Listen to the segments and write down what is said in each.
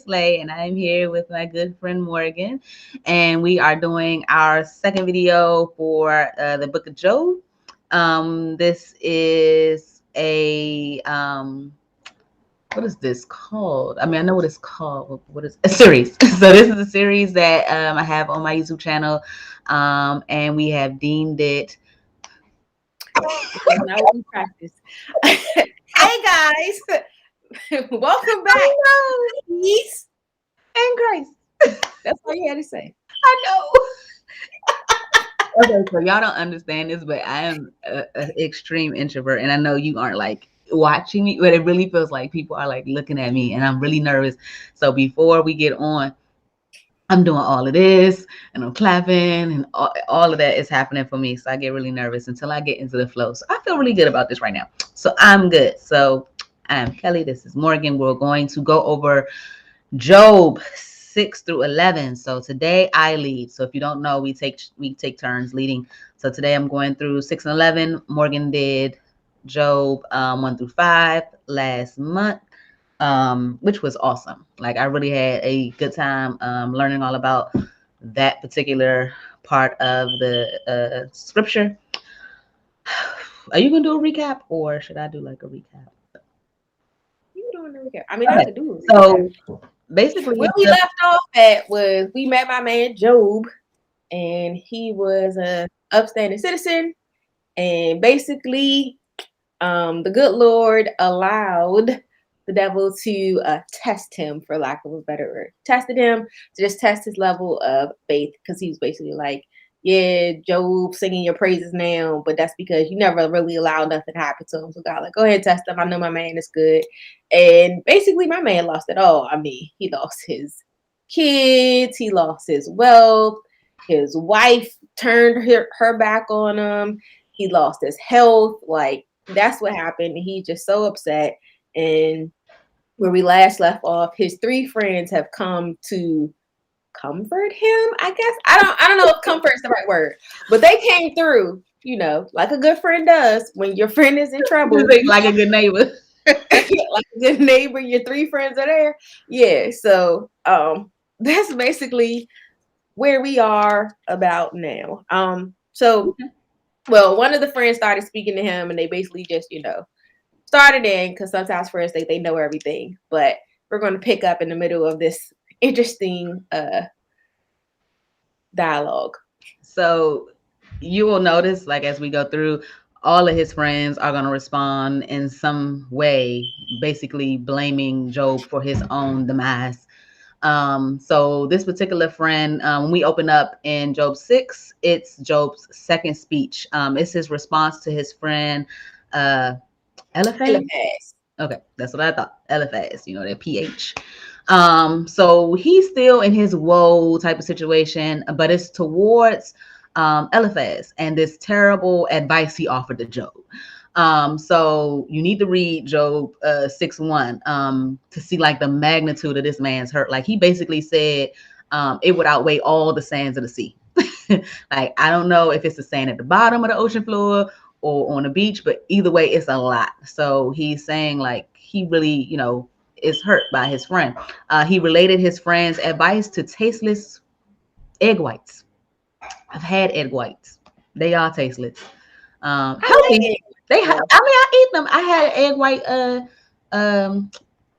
Slay, and I am here with my good friend Morgan, and we are doing our second video for the Book of Job. This is a what is this called? I mean, I know what it's called. What is a series? So this is a series that I have on my YouTube channel, and we have deemed it. Now we practice. Hey guys, welcome back. Peace. And Grace. That's all you had to say. I know. Okay, so y'all don't understand this, but I am an extreme introvert, and I know you aren't like watching me, but it really feels like people are like looking at me, and I'm really nervous. So before we get on, I'm doing all of this, and I'm clapping, and all of that is happening for me. So I get really nervous until I get into the flow. So I feel really good about this right now. So I'm good. So I'm Kelly. This is Morgan. We're going to go over Job 6 through 11. So today I lead. So if you don't know, we take turns leading. So today I'm going through 6 and 11. Morgan did Job 1 through 5 last month, which was awesome. Like I really had a good time learning all about that particular part of the scripture. Are you gonna do a recap, or should I do like a recap? You doing a recap? I mean, I could do it. So basically, where we left off at was we met my man Job, and he was a upstanding citizen, and basically, the good Lord allowed the devil to test him, for lack of a better word, tested him to just test his level of faith, because he was basically like, yeah, Job singing your praises now, but that's because you never really allowed nothing to happen to him. So God, like, go ahead, test him. I know my man is good. And basically, my man lost it all. I mean, he lost his kids, he lost his wealth, his wife turned her back on him, he lost his health. Like, that's what happened. He's just so upset. And where we last left off, his three friends have come to comfort him, I guess. I don't know if comfort is the right word, but they came through, like a good friend does when your friend is in trouble. Like a good neighbor. Like a good neighbor, your three friends are there. Yeah, so that's basically where we are about now. Well, one of the friends started speaking to him, and they basically just, started in, because sometimes friends think they know everything, but we're going to pick up in the middle of this interesting dialogue. So you will notice, like, as we go through, all of his friends are going to respond in some way, basically blaming Job for his own demise. So this particular friend, when we open up in Job 6, it's Job's second speech. It's his response to his friend Eliphaz. Okay, that's what I thought. Eliphaz, that PH. So he's still in his woe type of situation, but it's towards Eliphaz and this terrible advice he offered to Job. So you need to read Job 6:1 to see like the magnitude of this man's hurt. Like he basically said it would outweigh all the sands of the sea. Like I don't know if it's the sand at the bottom of the ocean floor or on the beach, but either way, it's a lot. So he's saying like he really, is hurt by his friend. He related his friend's advice to tasteless egg whites. I've had egg whites. They are tasteless. Healthy. I eat them. I had an egg white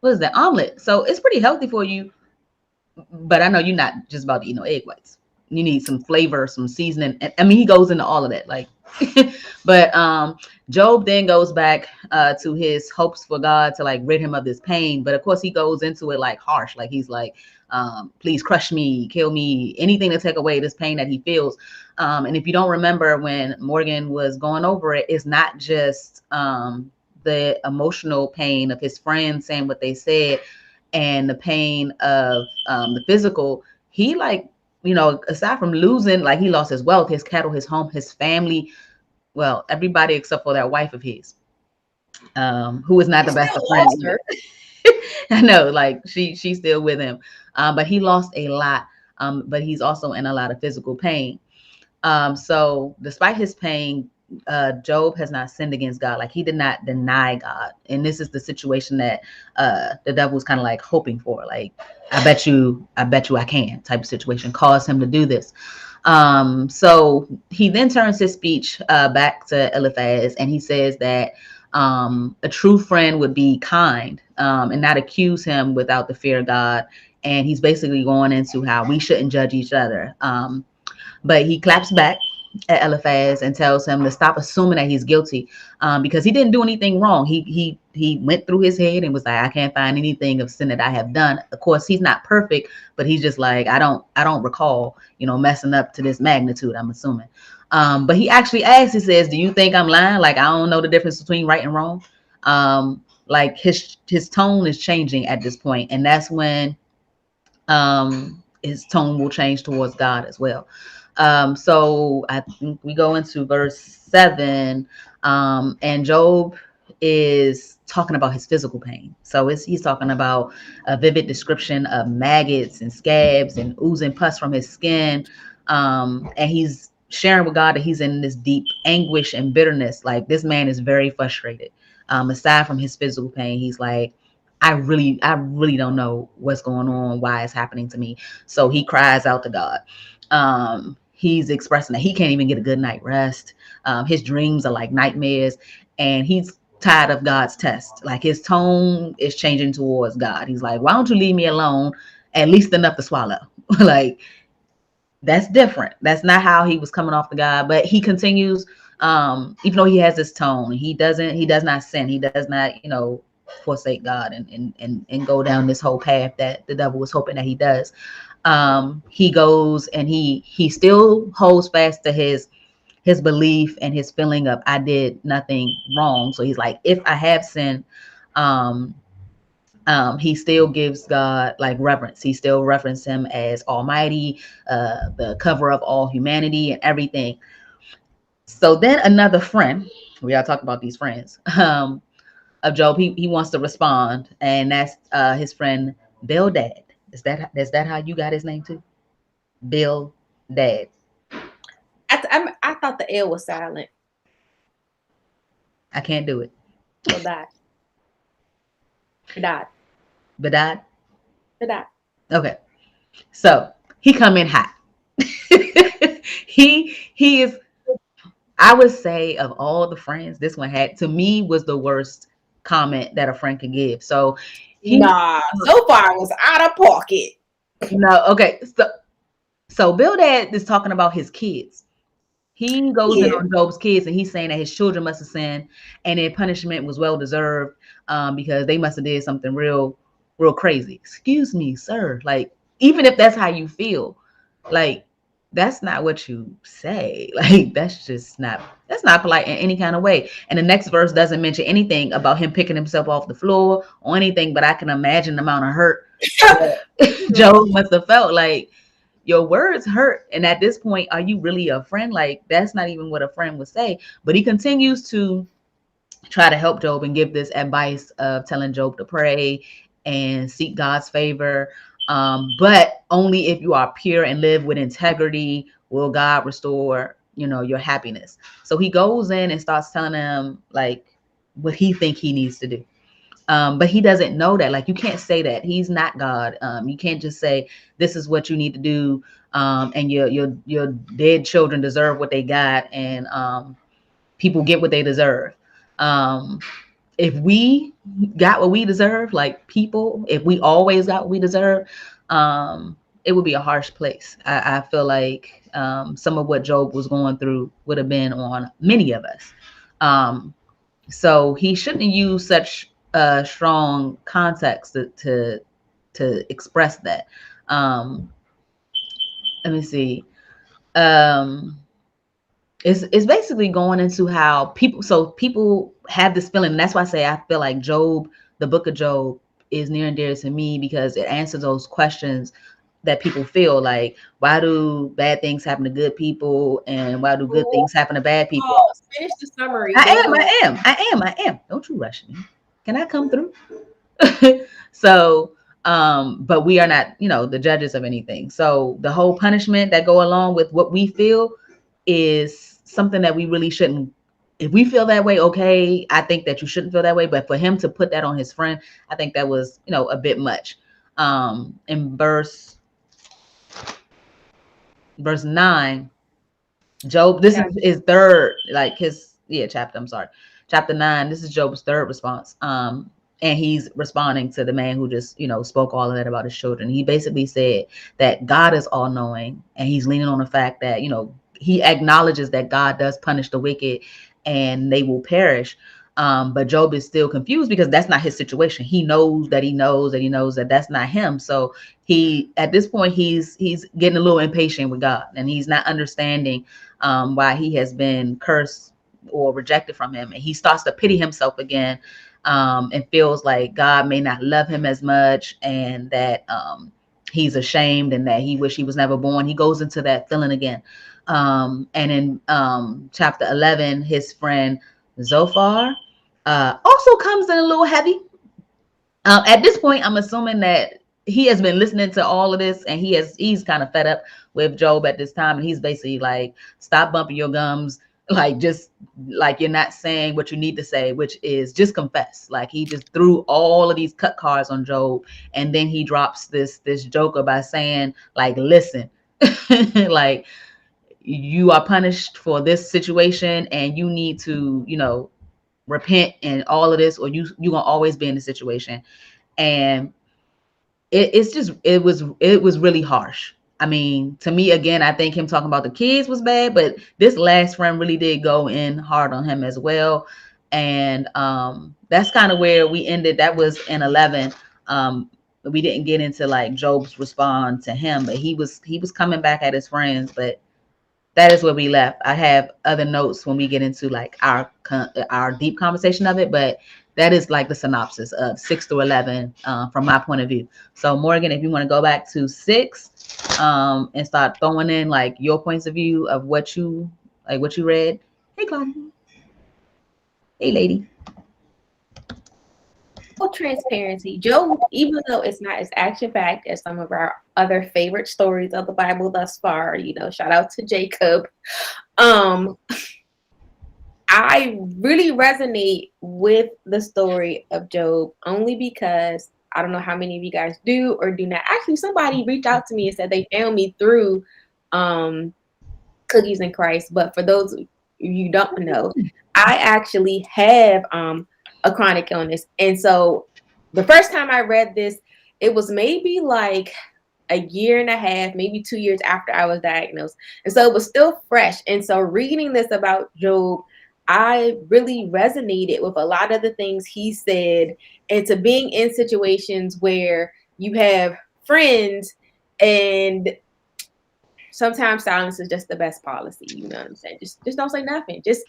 what is that, omelet. So it's pretty healthy for you. But I know you're not just about to eat no egg whites. You need some flavor, some seasoning. And I mean, he goes into all of that. Like, but Job then goes back to his hopes for God to like rid him of this pain. But of course, he goes into it like harsh. Like he's like, please crush me, kill me, anything to take away this pain that he feels. And if you don't remember when Morgan was going over it, it's not just the emotional pain of his friends saying what they said and the pain of the physical. He like, aside from losing, like he lost his wealth, his cattle, his home, his family, well, everybody except for that wife of his, who is not the best of friends. I know, like she's still with him, but he lost a lot. But he's also in a lot of physical pain. So despite his pain, Job has not sinned against God. Like he did not deny God. And this is the situation that the devil was kind of like hoping for. Like, I bet you I can type of situation, cause him to do this. So he then turns his speech back to Eliphaz, and he says that a true friend would be kind and not accuse him without the fear of God. And he's basically going into how we shouldn't judge each other. But he claps back at Eliphaz and tells him to stop assuming that he's guilty, because he didn't do anything wrong. He went through his head and was like, I can't find anything of sin that I have done. Of course, he's not perfect, but he's just like, I don't recall, messing up to this magnitude, I'm assuming. But he actually asks, he says, do you think I'm lying? Like, I don't know the difference between right and wrong. Like his tone is changing at this point, and that's when his tone will change towards God as well. So I think we go into verse 7, and Job is talking about his physical pain. So he's talking about a vivid description of maggots and scabs and oozing pus from his skin. And he's sharing with God that he's in this deep anguish and bitterness. Like, this man is very frustrated. Aside from his physical pain, he's like, I really don't know what's going on, why it's happening to me. So he cries out to God. He's expressing that he can't even get a good night rest. His dreams are like nightmares, and he's tired of God's test. Like, his tone is changing towards God. He's like, why don't you leave me alone, at least enough to swallow? Like, that's different. That's not how he was coming off to God. But he continues, even though he has this tone, he does not sin. He does not, forsake God and go down this whole path that the devil was hoping that he does. He goes and he still holds fast to his belief and his feeling of, I did nothing wrong. So he's like, if I have sinned, he still gives God like reverence. He still references him as Almighty, the cover of all humanity and everything. So then another friend, we gotta talk about these friends, of Job, he wants to respond, and that's his friend Bildad. Is that how you got his name too? Bildad. I thought the L was silent. I can't do it. Bildad. Okay. So he come in hot. he is, I would say, of all the friends, this one was the worst comment that a friend could give. So so far I was out of pocket. No, okay. So Bildad is talking about his kids. He goes in on Job's kids, and he's saying that his children must have sinned, and their punishment was well deserved, because they must have did something real crazy. Excuse me, sir. Like, even if that's how you feel, like, that's not what you say. Like, that's not polite in any kind of way. And the next verse doesn't mention anything about him picking himself off the floor or anything, but I can imagine the amount of hurt Job must have felt. Like, your words hurt. And at this point, are you really a friend? Like, that's not even what a friend would say. But he continues to try to help Job and give this advice of telling Job to pray and seek God's favor. But only if you are pure and live with integrity will God restore, your happiness. So he goes in and starts telling him like what he think he needs to do. But he doesn't know that. Like, you can't say that. He's not God. You can't just say, this is what you need to do. And your dead children deserve what they got. And people get what they deserve. If we got what we deserve, like people, if we always got what we deserve, it would be a harsh place. I feel like some of what Job was going through would have been on many of us. So he shouldn't use such strong context to express that. Let me see. It's basically going into how people have this feeling. And that's why I say I feel like Job, the book of Job, is near and dear to me, because it answers those questions that people feel like, why do bad things happen to good people, and why do good things happen to bad people? Finish the summary. I am. Don't you rush me. Can I come through? So, but we are not, the judges of anything. So the whole punishment that go along with what we feel is something that we really shouldn't if we feel that way, okay, I think that you shouldn't feel that way. But for him to put that on his friend, I think that was, a bit much. In verse 9, Job, this is his third, like chapter. I'm sorry, chapter 9. This is Job's third response. And he's responding to the man who just, spoke all of that about his children. He basically said that God is all knowing, and he's leaning on the fact that, he acknowledges that God does punish the wicked and they will perish. But Job is still confused because that's not his situation. He knows that he knows that he knows that that's not him. So at this point, he's getting a little impatient with God, and he's not understanding why he has been cursed or rejected from him. And he starts to pity himself again, and feels like God may not love him as much, and that he's ashamed and that he wish he was never born. He goes into that feeling again. And in chapter 11, his friend Zophar also comes in a little heavy. At this point, I'm assuming that he has been listening to all of this, and he's kind of fed up with Job at this time, and he's basically like, stop bumping your gums, like, just like, you're not saying what you need to say, which is just confess. Like, he just threw all of these cut cards on Job, and then he drops this joker by saying, like, listen, like, you are punished for this situation, and you need to, repent and all of this, or you're gonna always be in the situation. And it was really harsh. I mean, to me, again, I think him talking about the kids was bad, but this last friend really did go in hard on him as well. And that's kind of where we ended. That was in 11. We didn't get into like Job's response to him, but he was coming back at his friends. But that is where we left. I have other notes when we get into like our deep conversation of it, but that is like the synopsis of 6 through 11 from my point of view. So Morgan, if you want to go back to 6 and start throwing in like your points of view of what you read. Hey, Claudia. Hey, lady. Full transparency, Job, even though it's not as action-packed as some of our other favorite stories of the Bible thus far, shout out to Jacob. I really resonate with the story of Job only because I don't know how many of you guys do or do not. Actually, somebody reached out to me and said they found me through Cookies in Christ. But for those of you don't know, I actually have a chronic illness. And so the first time I read this, it was maybe like a year and a half, maybe 2 years after I was diagnosed. And so it was still fresh. And so reading this about Job, I really resonated with a lot of the things he said, and to being in situations where you have friends and sometimes silence is just the best policy. You know what I'm saying? Just don't say nothing. Just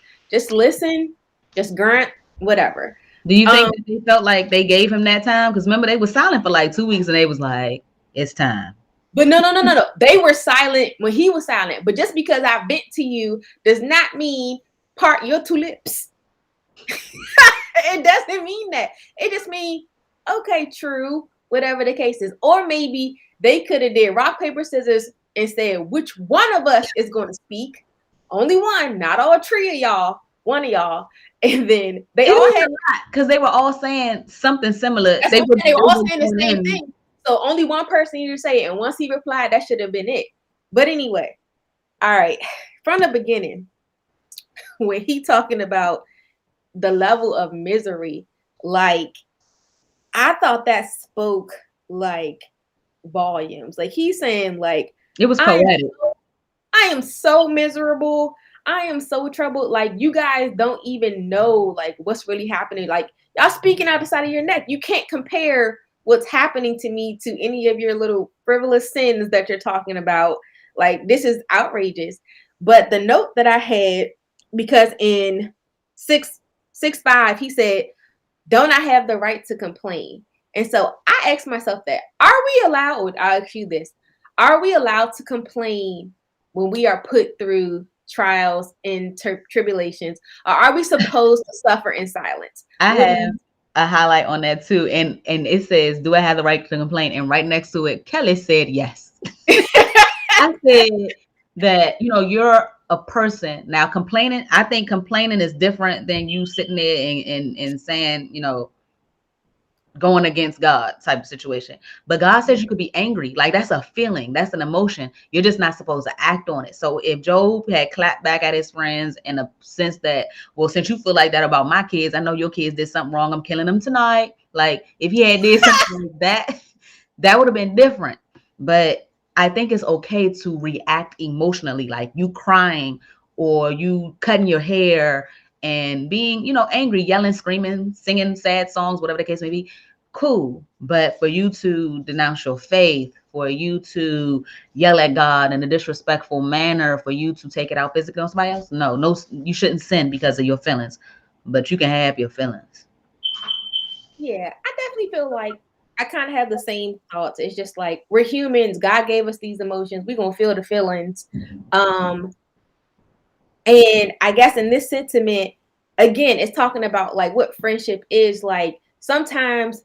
listen, just grunt, whatever. Do you think that they felt like they gave him that time? Because remember, they were silent for like 2 weeks, and they was like, it's time. But no. They were silent when he was silent. But just because I vent to you does not mean part your 2 lips. It doesn't mean that. It just means, okay, true, whatever the case is. Or maybe they could have did rock, paper, scissors and said, which one of us is going to speak? Only one, not all 3 of y'all, one of y'all. And then they all had, because they were all saying something similar. They were all saying the same thing. So only one person needed to say it. And once he replied, that should have been it. But anyway, all right, from the beginning, when he talking about the level of misery, like, I thought that spoke like volumes. Like, he's saying, like, it was poetic. I am so miserable. I am so troubled. Like, you guys don't even know like what's really happening. Like, y'all speaking out the side of your neck. You can't compare what's happening to me to any of your little frivolous sins that you're talking about. Like, this is outrageous. But the note that I had, because in 6:5, he said, don't I have the right to complain? And so I asked myself that, are we allowed, I'll ask you this, are we allowed to complain when we are put through trials and tribulations? Or are we supposed to suffer in silence? I have a highlight on that too. And it says, do I have the right to complain? And right next to it, Kelly said yes. I said that, a person. Now complaining, I think complaining is different than you sitting there and saying, you know, going against God type of situation. But God says you could be angry. Like that's a feeling, that's an emotion. You're just not supposed to act on it. So if Job had clapped back at his friends in a sense that, well, since you feel like that about my kids, I know your kids did something wrong, I'm killing them tonight. Like if he had did something like that, that would have been different. But I think it's okay to react emotionally, like you crying or you cutting your hair and being, you know, angry, yelling, screaming, singing sad songs, whatever the case may be. Cool. But for you to denounce your faith, for you to yell at God in a disrespectful manner, for you to take it out physically on somebody else, no, you shouldn't sin because of your feelings. But you can have your feelings. Yeah, I definitely feel like I kind of have the same thoughts. It's just like we're humans. God gave us these emotions. We're gonna feel the feelings. Um, and I guess in this sentiment, again, it's talking about like what friendship is like. Sometimes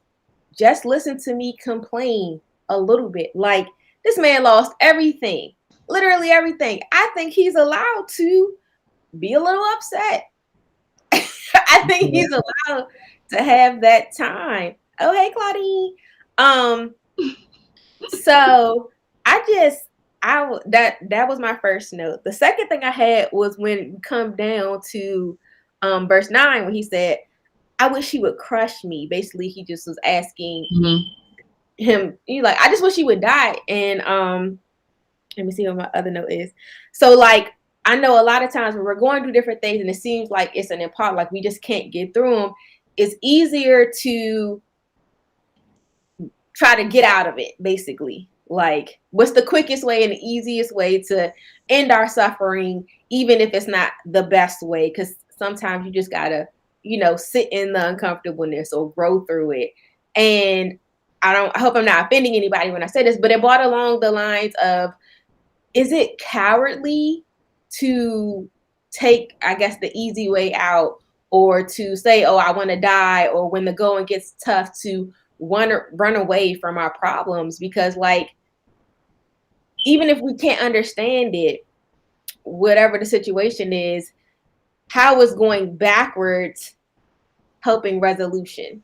just listen to me complain a little bit. Like this man lost everything, literally everything. I think he's allowed to be a little upset. I think Yeah. he's allowed to have that time. Oh, hey, Claudine. Um, so that was my first note. The second thing I had was when it come down to verse 9 when he said, I wish he would crush me. Basically, he just was asking Mm-hmm. him, you like, I just wish he would die. And let me see what my other note is. So like I know a lot of times when we're going through different things and it seems like it's an impart, like we just can't get through them, it's easier to try to get out of it, basically. Like, what's the quickest way and the easiest way to end our suffering, even if it's not the best way? Because sometimes you just gotta, sit in the uncomfortableness or grow through it. And I hope I'm not offending anybody when I say this, but it brought along the lines of, is it cowardly to take, I guess, the easy way out, or to say, oh, I want to die, or when the going gets tough to run away from our problems? Because like, even if we can't understand it, whatever the situation is, how is going backwards helping resolution?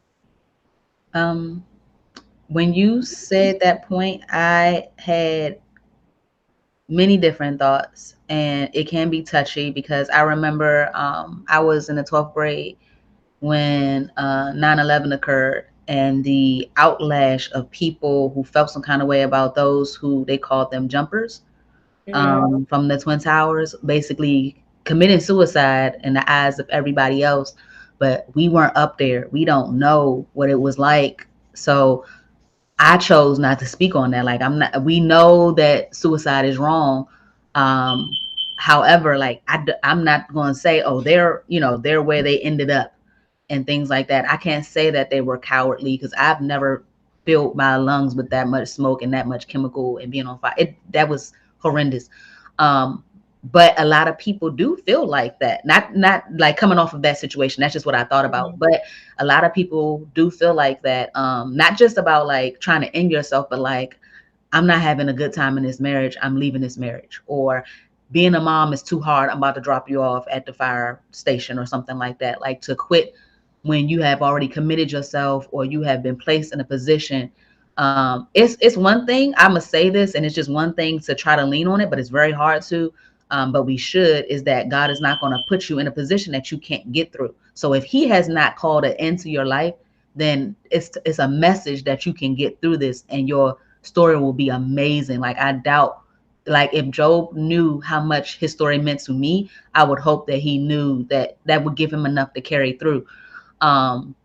When you said that point, I had many different thoughts, and it can be touchy because I remember I was in the 12th grade when 9/11 occurred, and the outlash of people who felt some kind of way about those who they called them jumpers from the Twin Towers, basically committing suicide in the eyes of everybody else. But we weren't up there. We don't know what it was like. So I chose not to speak on that. Like we know that suicide is wrong. Um, However, like I'm not going to say, oh, they're where they ended up and things like that. I can't say that they were cowardly because I've never filled my lungs with that much smoke and that much chemical and being on fire. That was horrendous. Um, but a lot of people do feel like that. Not like coming off of that situation. That's just what I thought about. But a lot of people do feel like that. Not just about like trying to end yourself, but like, I'm not having a good time in this marriage, I'm leaving this marriage. Or being a mom is too hard, I'm about to drop you off at the fire station or something like that. Like to quit when you have already committed yourself or you have been placed in a position. It's one thing, I'm gonna say this, and it's just one thing to try to lean on it, but it's very hard to. But we should, is that God is not going to put you in a position that you can't get through. So if He has not called it into your life, then it's a message that you can get through this, and your story will be amazing. Like I doubt, like if Job knew how much his story meant to me, I would hope that he knew that that would give him enough to carry through. Um,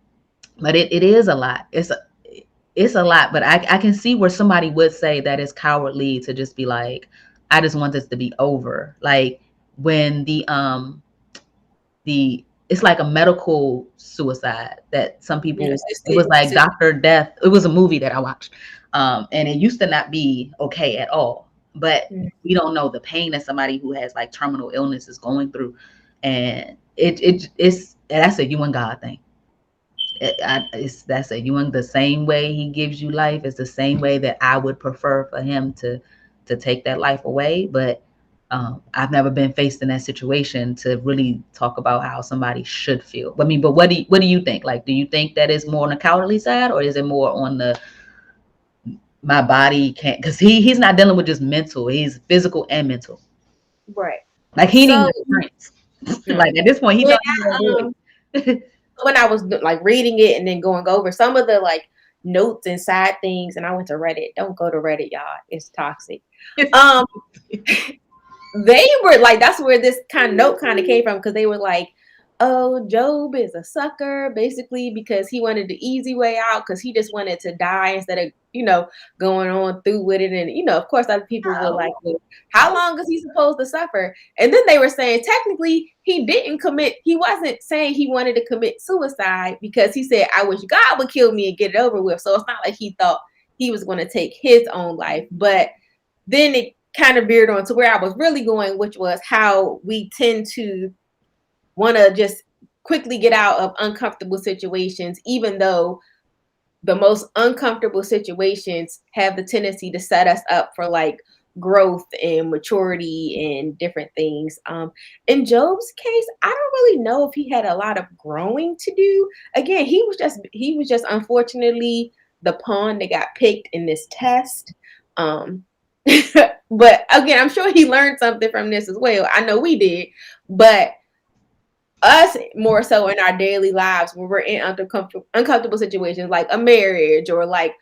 but it is a lot. It's a lot. But I can see where somebody would say that it's cowardly to just be like, I just want this to be over. Like when the it's like a medical suicide that some people, it was like Dr. Death. It was a movie that I watched. And it used to not be okay at all. But we don't know the pain that somebody who has like terminal illness is going through. And it's that's a you and God thing. That's a you and the same way He gives you life is the same way that I would prefer for Him to take that life away. But I've never been faced in that situation to really talk about how somebody should feel. I mean, but what do you think? Like, do you think that is more on the cowardly side, or is it more on the my body can't? Because he's not dealing with just mental; he's physical and mental. Right. Like he So needs strength. Like at this point, he when thought he was gonna do it. when I was like reading it and then going over some of the like notes and side things, and I went to Reddit. Don't go to Reddit, y'all. It's toxic. Um, they were like, that's where this kind of note kind of came from, because they were like, oh, Job is a sucker, basically, because he wanted the easy way out, because he just wanted to die instead of, going on through with it. And, of course, other people were like, well, how long is he supposed to suffer? And then they were saying, technically, he wasn't saying he wanted to commit suicide, because he said, I wish God would kill me and get it over with. So it's not like he thought he was going to take his own life. But then it kind of veered on to where I was really going, which was how we tend to want to just quickly get out of uncomfortable situations, even though the most uncomfortable situations have the tendency to set us up for like growth and maturity and different things. In Job's case, I don't really know if he had a lot of growing to do. Again, he was just unfortunately the pawn that got picked in this test. But again, I'm sure he learned something from this as well. I know we did, but us more so in our daily lives when we're in uncomfortable situations like a marriage or like,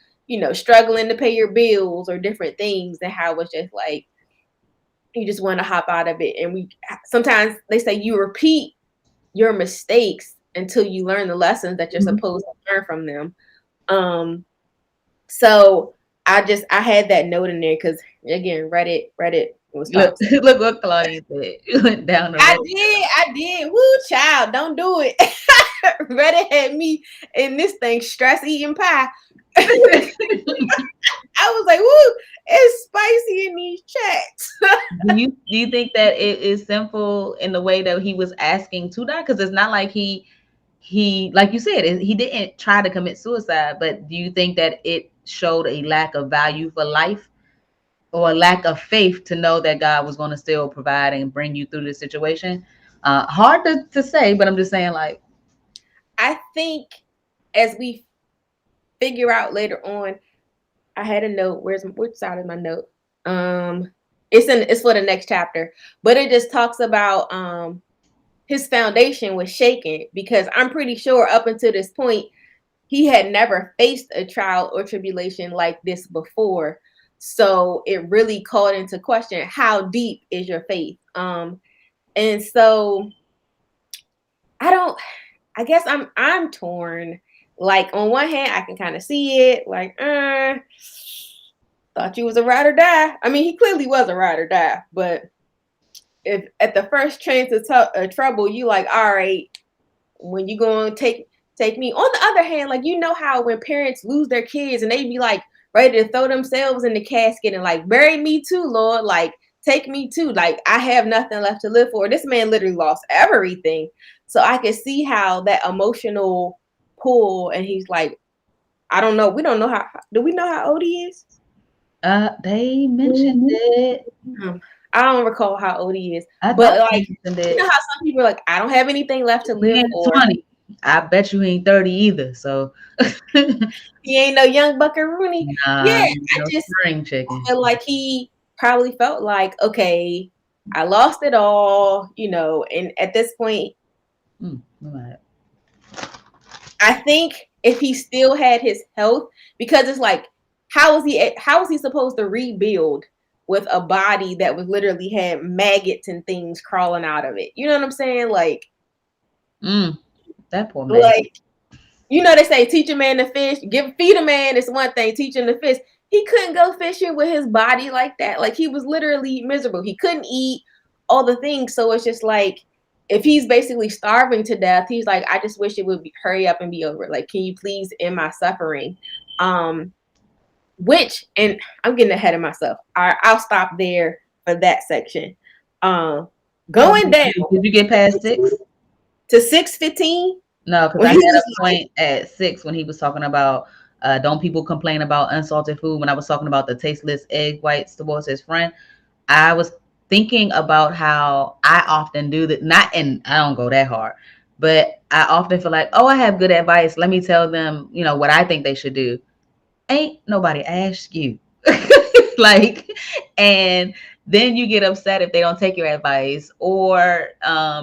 struggling to pay your bills or different things, and how it's just like you just want to hop out of it. And sometimes they say you repeat your mistakes until you learn the lessons that you're supposed to learn from them. So I had that note in there because again, Reddit was look what Claudia said. You went down the road. I did. Woo, child, don't do it. Reddit had me in this thing stress eating pie. I was like, woo, it's spicy in these chats. do you think that it is sinful in the way that he was asking to die? Because it's not like he like you said, he didn't try to commit suicide, but do you think that it showed a lack of value for life or a lack of faith to know that God was going to still provide and bring you through this situation? Hard to say, but I'm just saying, like, I think as we figure out later on, I had a note. Which side is my note? It's for the next chapter, but it just talks about his foundation was shaken, because I'm pretty sure up until this point he had never faced a trial or tribulation like this before. So it really called into question, how deep is your faith? And so I guess I'm torn. Like on one hand, I can kind of see it, like, thought you was a ride or die. I mean, he clearly was a ride or die, but if at the first chance of trouble, you like, all right, when you gonna take me? On the other hand, like, how when parents lose their kids and they be like ready to throw themselves in the casket and like, bury me too, Lord, like take me too, like I have nothing left to live for. This man literally lost everything. So I can see how that emotional pull, and he's like, I don't know. We don't know do we know how old he is? They mentioned it. I don't recall how old he is, but like, how some people are like, I don't have anything left to live for. 20. I bet you he ain't 30 either. So he ain't no young buckaroonie. Yeah, I just feel like he probably felt like, okay, I lost it all, and at this point, I think if he still had his health, because it's like, how is he supposed to rebuild with a body that was literally had maggots and things crawling out of it? You know what I'm saying? Like, that poor man. Like, they say teach a man to fish, feed a man is one thing, teach him to fish. He couldn't go fishing with his body like that. Like, he was literally miserable. He couldn't eat all the things. So it's just like, if he's basically starving to death, he's like, I just wish it would hurry up and be over. Like, can you please end my suffering? And I'm getting ahead of myself. I'll stop there for that section. Going down. Did you get past 6? To 6:15? No, because I had a point at 6 when he was talking about don't people complain about unsalted food, when I was talking about the tasteless egg whites towards his friend. I was thinking about how I often do that, not, and I don't go that hard, but I often feel like, oh, I have good advice. Let me tell them, what I think they should do. Ain't nobody asked you. Like, and then you get upset if they don't take your advice, or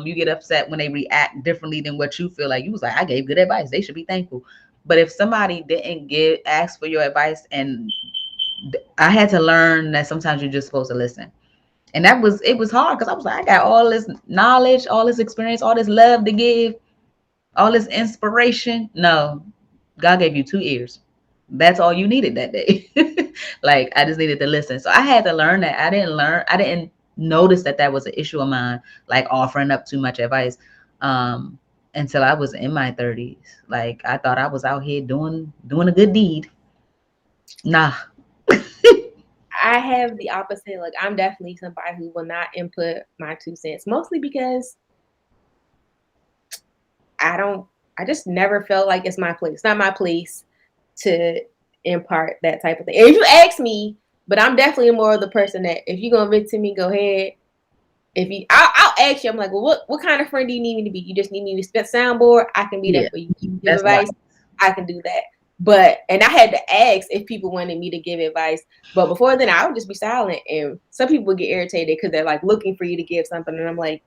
you get upset when they react differently than what you feel like. You was like, I gave good advice, they should be thankful. But if somebody didn't ask for your advice, and I had to learn that sometimes you're just supposed to listen. And it was hard, because I was like, I got all this knowledge, all this experience, all this love to give, all this inspiration. No, God gave you 2 ears. That's all you needed that day. Like, I just needed to listen. So I had to learn that. I didn't notice that that was an issue of mine, like offering up too much advice, um, until I was in my 30s. Like, I thought I was out here doing a good deed. Nah. I have the opposite. Like, I'm definitely somebody who will not input my 2 cents, mostly because I just never felt like it's my place. It's not my place to impart that type of thing. And if you ask me, but I'm definitely more of the person that if you're gonna vent to me, go ahead. I'll ask you. I'm like, well, what kind of friend do you need me to be? You just need me to spit soundboard. I can be Yeah, that for you. You give that's advice, why. I can do that. And I had to ask if people wanted me to give advice. But before then, I would just be silent. And some people would get irritated because they're like looking for you to give something, and I'm like,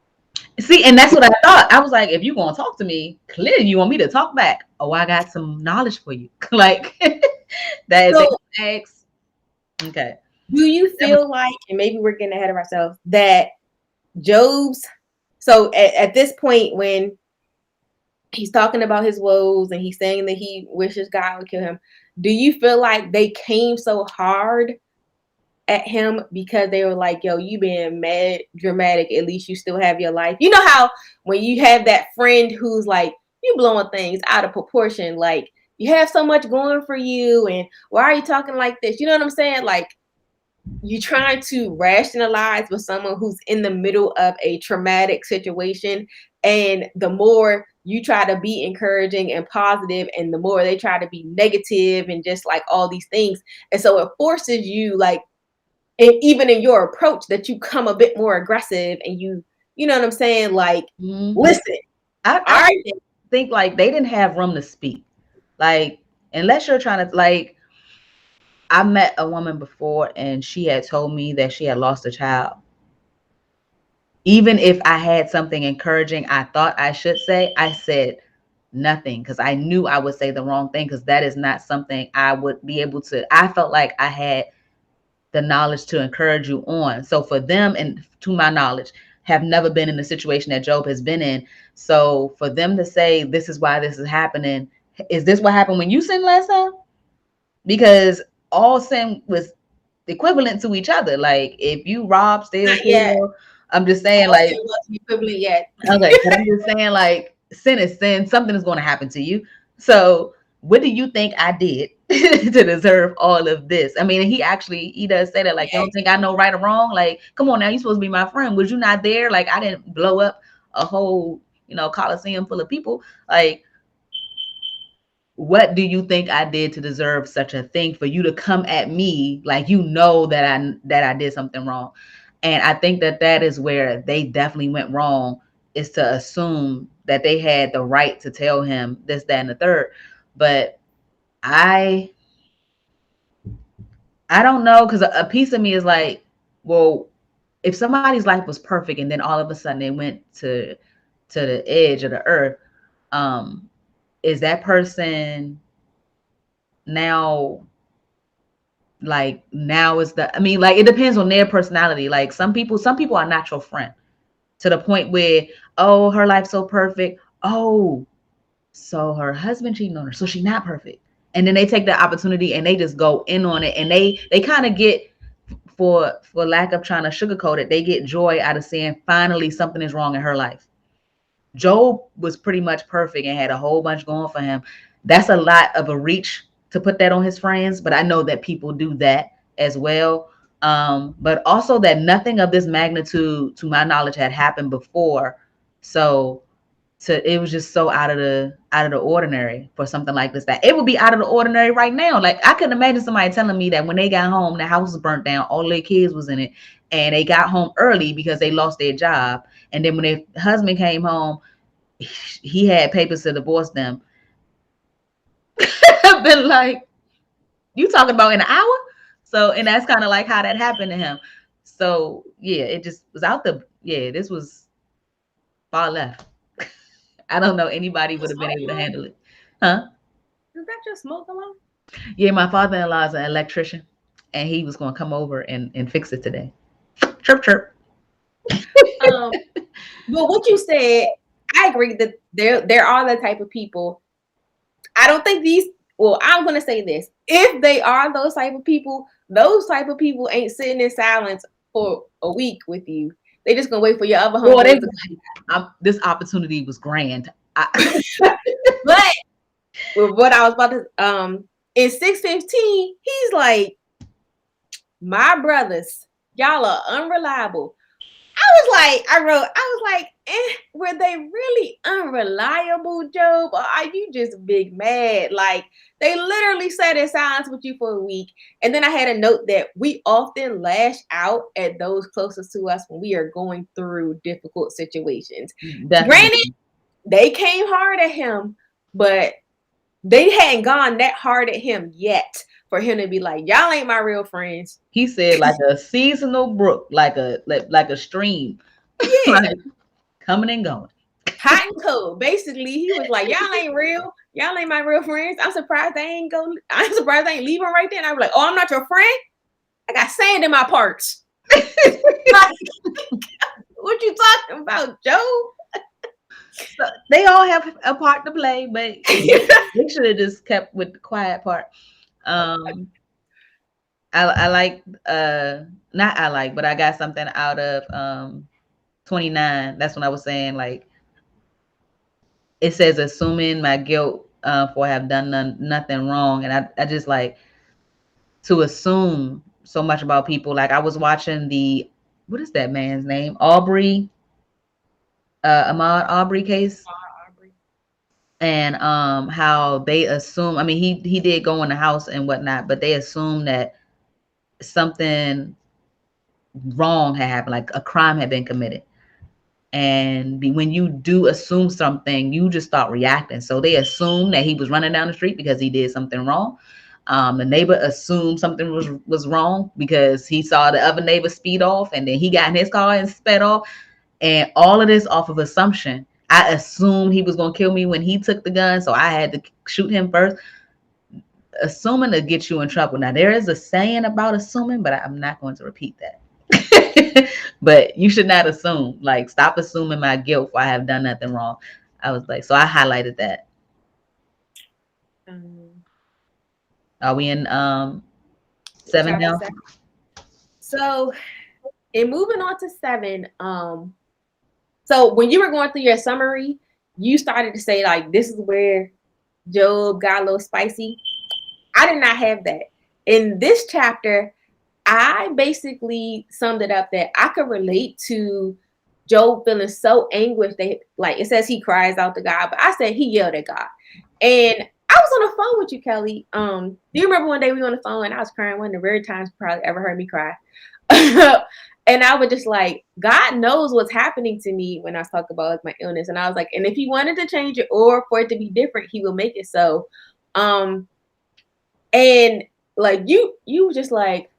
See, and that's what I thought. I was like, if you gonna talk to me, clearly you want me to talk back. Oh, I got some knowledge for you. Like, that if so they ask, okay. do you That was, feel like, and maybe we're getting ahead of ourselves, that Job's, so at this point when he's talking about his woes and he's saying that he wishes God would kill him, do you feel like they came so hard at him because they were like, yo, you being mad dramatic, at least you still have your life? You know how when you have that friend who's like, you blowing things out of proportion, like you have so much going for you, and why are you talking like this? You know what I'm saying? Like, you trying to rationalize with someone who's in the middle of a traumatic situation, and the more you try to be encouraging and positive, and the more they try to be negative and just like all these things. And so it forces you, like, and even in your approach, that you come a bit more aggressive, and you know what I'm saying, like, mhm. listen, all I right. think like they didn't have room to speak. Like, unless you're trying to, like, I met a woman before and she had told me that she had lost a child. Even if I had something encouraging I thought I should say, I said nothing, because I knew I would say the wrong thing, because that is not something I would be able to. I felt like I had the knowledge to encourage you on. So for them, and to my knowledge, have never been in the situation that Job has been in. So for them to say, this is why this is happening, is this what happened when you sinned last time? Because all sin was equivalent to each other. Like, if you rob, steal, Not yet. kill, I'm just saying, I don't like, say what's equivalent yet. okay, but I'm just saying, like, sin is sin. Something is going to happen to you. So, what do you think I did to deserve all of this? I mean, he does say that, like, you Yeah. don't think I know right or wrong? Like, come on now, you're supposed to be my friend. Was you not there? Like, I didn't blow up a whole, coliseum full of people. Like, what do you think I did to deserve such a thing for you to come at me like that I did something wrong? And I think that that is where they definitely went wrong, is to assume that they had the right to tell him this, that, and the third. But I I don't know, because a piece of me is like, well, if somebody's life was perfect and then all of a sudden they went to the edge of the earth, um, is that person now, like, now is the, I mean, like, it depends on their personality. Like, some people are not your friend, to the point where, oh, her life's so perfect, oh, so her husband cheating on her, so she's not perfect. And then they take the opportunity and they just go in on it, and they kind of get, for lack of trying to sugarcoat it, they get joy out of saying finally something is wrong in her life. Job was pretty much perfect and had a whole bunch going for him. That's a lot of a reach to put that on his friends, but I know that people do that as well. But also that nothing of this magnitude, to my knowledge, had happened before. So it was just so out of the ordinary for something like this, that it would be out of the ordinary right now. Like I couldn't imagine somebody telling me that when they got home, the house was burnt down, all their kids was in it, and they got home early because they lost their job. And then when their husband came home, he had papers to divorce them. I've been like, you talking about in an hour? So, and that's kind of like how that happened to him. So yeah, it just was out the, yeah, this was far left. I don't know anybody would have been able to handle it. Huh? Is that your smoke alarm? Yeah, my father-in-law is an electrician, and he was going to come over and fix it today. Chirp, chirp. But what you said, I agree that there are the type of people. I don't think these. Well, I'm going to say this: if they are those type of people ain't sitting in silence for a week with you. They just gonna wait for your other homeboys. This opportunity was grand. But with what I was about to in 615, he's like, my brothers, y'all are unreliable. I was like, were they really unreliable, Job? Or are you just big mad? Like, they literally sat in silence with you for a week. And then I had a note that we often lash out at those closest to us when we are going through difficult situations. Definitely. Granted, they came hard at him, but they hadn't gone that hard at him yet for him to be like, y'all ain't my real friends. He said like a seasonal brook, like a stream. Yeah. Like coming and going. Hot and cold. Basically, he was like, y'all ain't real. Y'all ain't my real friends. I'm surprised they ain't leaving right there. And I was like, oh, I'm not your friend? I got sand in my parts. Like, what you talking about, Joe? So they all have a part to play, but they should have just kept with the quiet part. I like not I like, but I got something out of 29. That's when I was saying, like, it says assuming my guilt for have done nothing wrong, and I just like to assume so much about people. Like I was watching what is that man's name? Ahmaud Arbery case. And how they assume, I mean, he did go in the house and whatnot, but they assume that something wrong had happened, like a crime had been committed. And when you do assume something, you just start reacting. So they assumed that he was running down the street because he did something wrong. The neighbor assumed something was wrong because he saw the other neighbor speed off, and then he got in his car and sped off. And all of this off of assumption. I assumed he was going to kill me when he took the gun, so I had to shoot him first. Assuming to get you in trouble. Now, there is a saying about assuming, but I'm not going to repeat that. But you should not assume. Like, stop assuming my guilt for I have done nothing wrong. I was like, so I highlighted that. Are we in 7 now? So, in moving on to 7, so when you were going through your summary, you started to say, like, this is where Job got a little spicy. I did not have that. In this chapter, I basically summed it up that I could relate to Job feeling so anguished that, like, it says he cries out to God, but I said he yelled at God. And I was on the phone with you, Kelly. Do you remember one day we were on the phone and I was crying? One of the rare times you probably ever heard me cry. And I was just like, God knows what's happening to me when I talk about like my illness. And I was like, and if he wanted to change it or for it to be different, he will make it so. And like you were just like,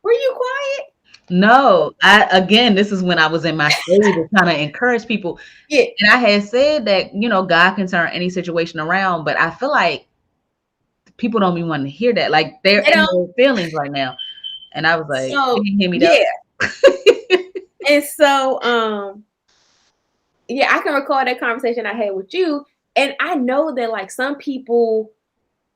were you quiet? No, this is when I was in my stage to kind of encourage people. Yeah. And I had said that, God can turn any situation around, but I feel like people don't even want to hear that. Like they're in their feelings right now. And I was like, can you hear me? Yeah. And so, I can recall that conversation I had with you. And I know that like some people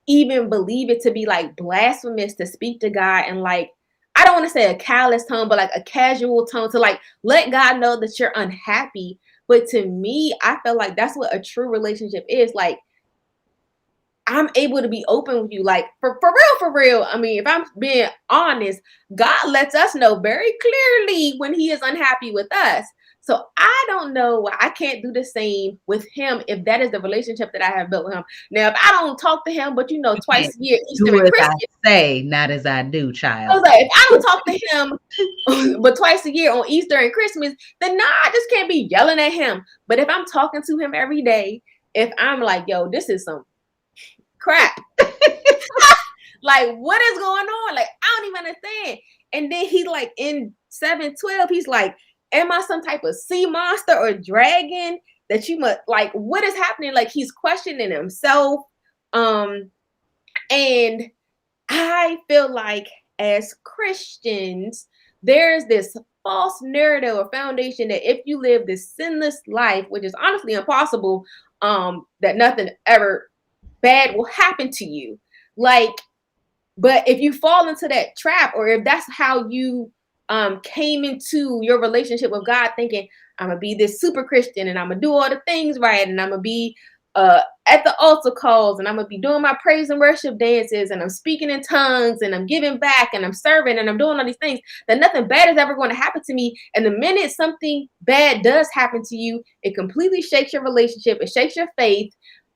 even believe it to be like blasphemous to speak to God and like, I don't want to say a callous tone, but like a casual tone to like let God know that you're unhappy. But to me, I feel like that's what a true relationship is. Like, I'm able to be open with you. Like, for real. I mean, if I'm being honest, God lets us know very clearly when he is unhappy with us. So I don't know why I can't do the same with him if that is the relationship that I have built with him. Now, if I don't talk to him, but You twice can't a year, Easter do and as I Christmas, say, not as I do, I child. was like, if I don't talk to him but twice a year on Easter and Christmas, then nah, I just can't be yelling at him. But if I'm talking to him every day, if I'm like, yo, this is some crap. Like, what is going on? Like, I don't even understand. And then he like in 7:12, he's like, am I some type of sea monster or dragon that you must like? What is happening? Like, he's questioning himself. And I feel like as Christians, there's this false narrative or foundation that if you live this sinless life, which is honestly impossible, that nothing ever bad will happen to you. Like, but if you fall into that trap, or if that's how you came into your relationship with God, thinking I'm gonna be this super Christian and I'm gonna do all the things right, and I'm gonna be at the altar calls, and I'm gonna be doing my praise and worship dances, and I'm speaking in tongues, and I'm giving back, and I'm serving, and I'm doing all these things, that nothing bad is ever going to happen to me. And the minute something bad does happen to you, it completely shakes your relationship, it shakes your faith,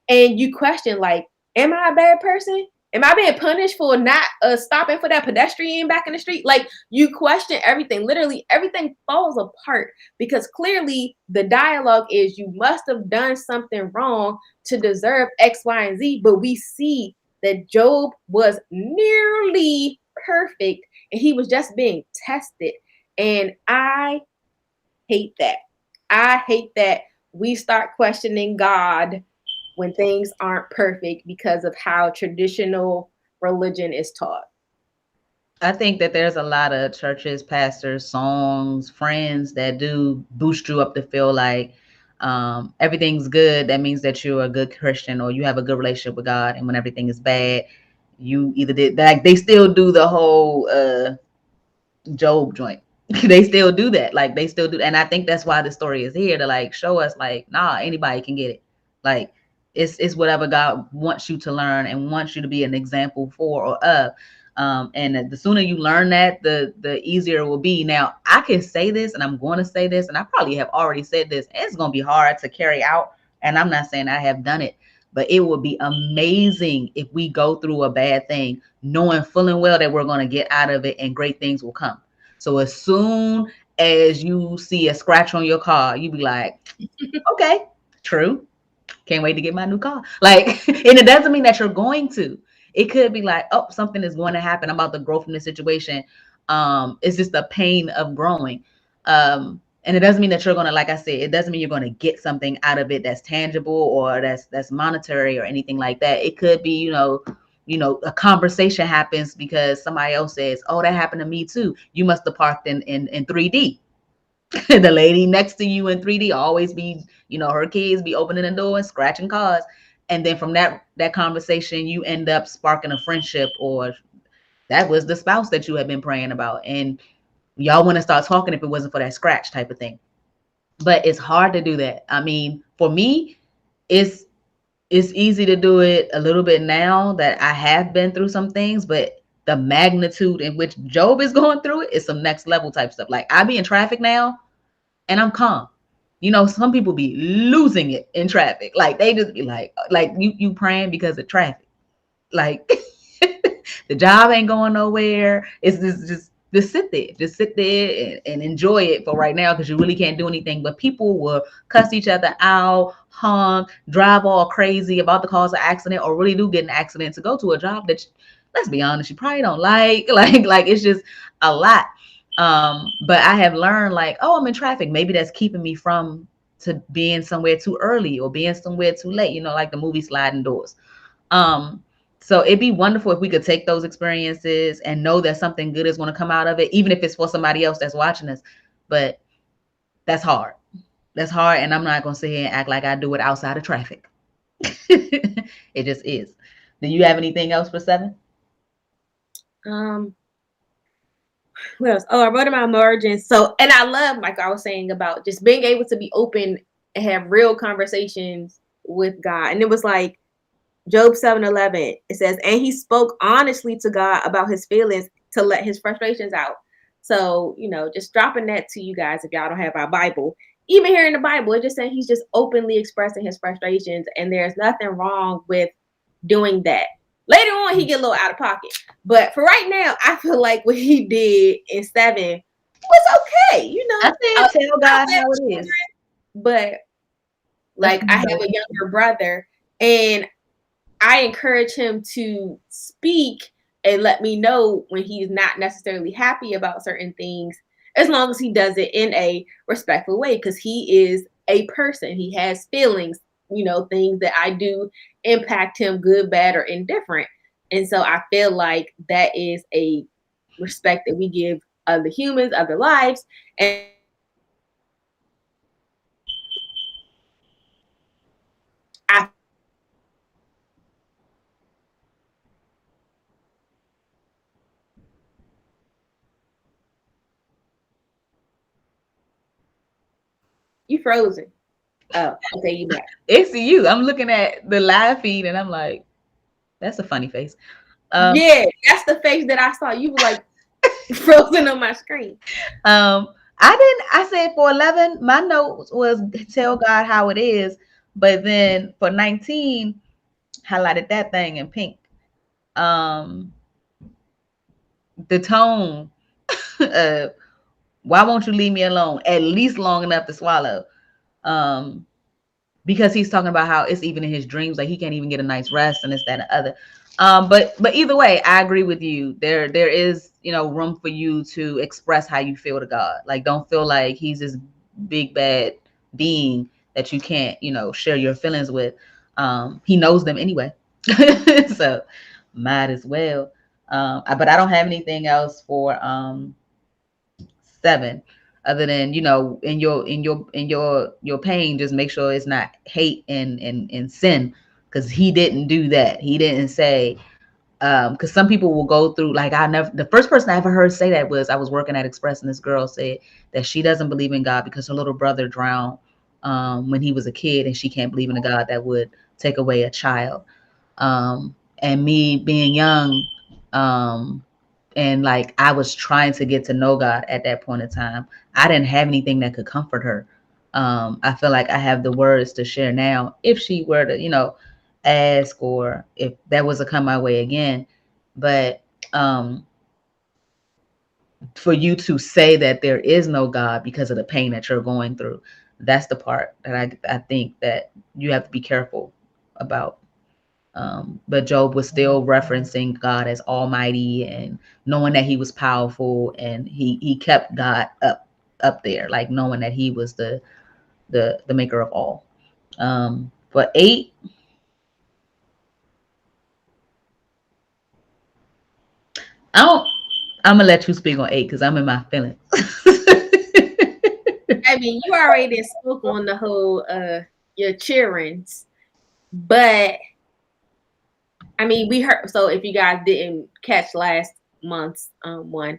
and you question, like, am I a bad person? Am I being punished for not stopping for that pedestrian back in the street? Like, you question everything. Literally, everything falls apart because clearly the dialogue is you must have done something wrong to deserve X, Y, and Z. But we see that Job was nearly perfect and he was just being tested. And I hate that. I hate that we start questioning God when things aren't perfect because of how traditional religion is taught. I think that there's a lot of churches, pastors, songs, friends that do boost you up to feel like everything's good. That means that you're a good Christian or you have a good relationship with God. And when everything is bad, you either did that. They still do the whole Job joint. They still do that. Like they still do. And I think that's why the story is here to like show us like, nah, anybody can get it. Like it's whatever God wants you to learn and wants you to be an example for or of. And the sooner you learn that, the easier it will be. Now, I can say this, and I'm going to say this, and I probably have already said this. And it's going to be hard to carry out, and I'm not saying I have done it, but it would be amazing if we go through a bad thing, knowing full and well that we're going to get out of it, and great things will come. So as soon as you see a scratch on your car, you be like, okay, true. Can't wait to get my new car. Like, and it doesn't mean that you're going to. It could be like, oh, something is going to happen. I'm about to grow from this situation. It's just the pain of growing. And it doesn't mean that you're gonna, like I said, it doesn't mean you're gonna get something out of it that's tangible or that's monetary or anything like that. It could be, a conversation happens because somebody else says, oh, that happened to me too. You must have parked in 3D. The lady next to you in 3D always be, her kids be opening the door and scratching cars. And then from that conversation, you end up sparking a friendship, or that was the spouse that you had been praying about. And y'all want to start talking if it wasn't for that scratch type of thing. But it's hard to do that. I mean, for me, it's easy to do it a little bit now that I have been through some things, but the magnitude in which Job is going through it is some next level type stuff. Like I be in traffic now and I'm calm. Some people be losing it in traffic. Like they just be like you praying because of traffic. Like the job ain't going nowhere. It's just sit there and enjoy it for right now because you really can't do anything. But people will cuss each other out, honk, drive all crazy about to cause an accident, or really do get an accident to go to a job that, let's be honest, you probably don't like. Like it's just a lot. But I have learned like, oh, I'm in traffic. Maybe that's keeping me from to being somewhere too early or being somewhere too late. Like the movie Sliding Doors. So it'd be wonderful if we could take those experiences and know that something good is going to come out of it, even if it's for somebody else that's watching us. But that's hard. That's hard. And I'm not going to sit here and act like I do it outside of traffic. It just is. Do you have anything else for 7? What else? Oh, I wrote in my margins. So, and I love, like I was saying, about just being able to be open and have real conversations with God. And it was like, Job 7:11, it says, and he spoke honestly to God about his feelings to let his frustrations out. So, just dropping that to you guys if y'all don't have our Bible. even here in the Bible, it's just saying he's just openly expressing his frustrations, and there's nothing wrong with doing that. Later on, he get a little out of pocket, but for right now, I feel like what he did in 7 was okay. You know, I said, tell God how it is. But like, I have a younger brother, and I encourage him to speak and let me know when he's not necessarily happy about certain things, as long as he does it in a respectful way, because he is a person. He has feelings, you know, things that I do impact him, good, bad, or indifferent. And so I feel like that is a respect that we give other humans, other lives. And I you frozen. Oh, okay, you back. It's you. I'm looking at the live feed and I'm like, that's a funny face. Yeah, that's the face that I saw. You were like frozen on my screen. I said for 11, my note was tell God how it is, but then for 19, highlighted that thing in pink. The tone of why won't you leave me alone at least long enough to swallow? Because he's talking about how it's even in his dreams, like he can't even get a nice rest and this, that, and the other. But either way, I agree with you. There is, room for you to express how you feel to God. Like, don't feel like he's this big bad being that you can't, share your feelings with. He knows them anyway. So might as well. But I don't have anything else for 7 other than, in your pain, just make sure it's not hate and sin, because he didn't do that. He didn't say, because some people will go through, like, the first person I ever heard say that was, I was working at Express, and this girl said that she doesn't believe in God because her little brother drowned when he was a kid, and she can't believe in a God that would take away a child. And me being young, and like, I was trying to get to know God at that point in time, I didn't have anything that could comfort her. I feel like I have the words to share now if she were to, ask, or if that was to come my way again. But for you to say that there is no God because of the pain that you're going through, that's the part that I think that you have to be careful about. But Job was still referencing God as Almighty and knowing that he was powerful, and he kept God up there, like knowing that he was the maker of all. For 8, I'm gonna let you speak on 8 because I'm in my feelings. I mean, you already spoke on the whole your cheerings, but I mean, we heard. So if you guys didn't catch last month's one,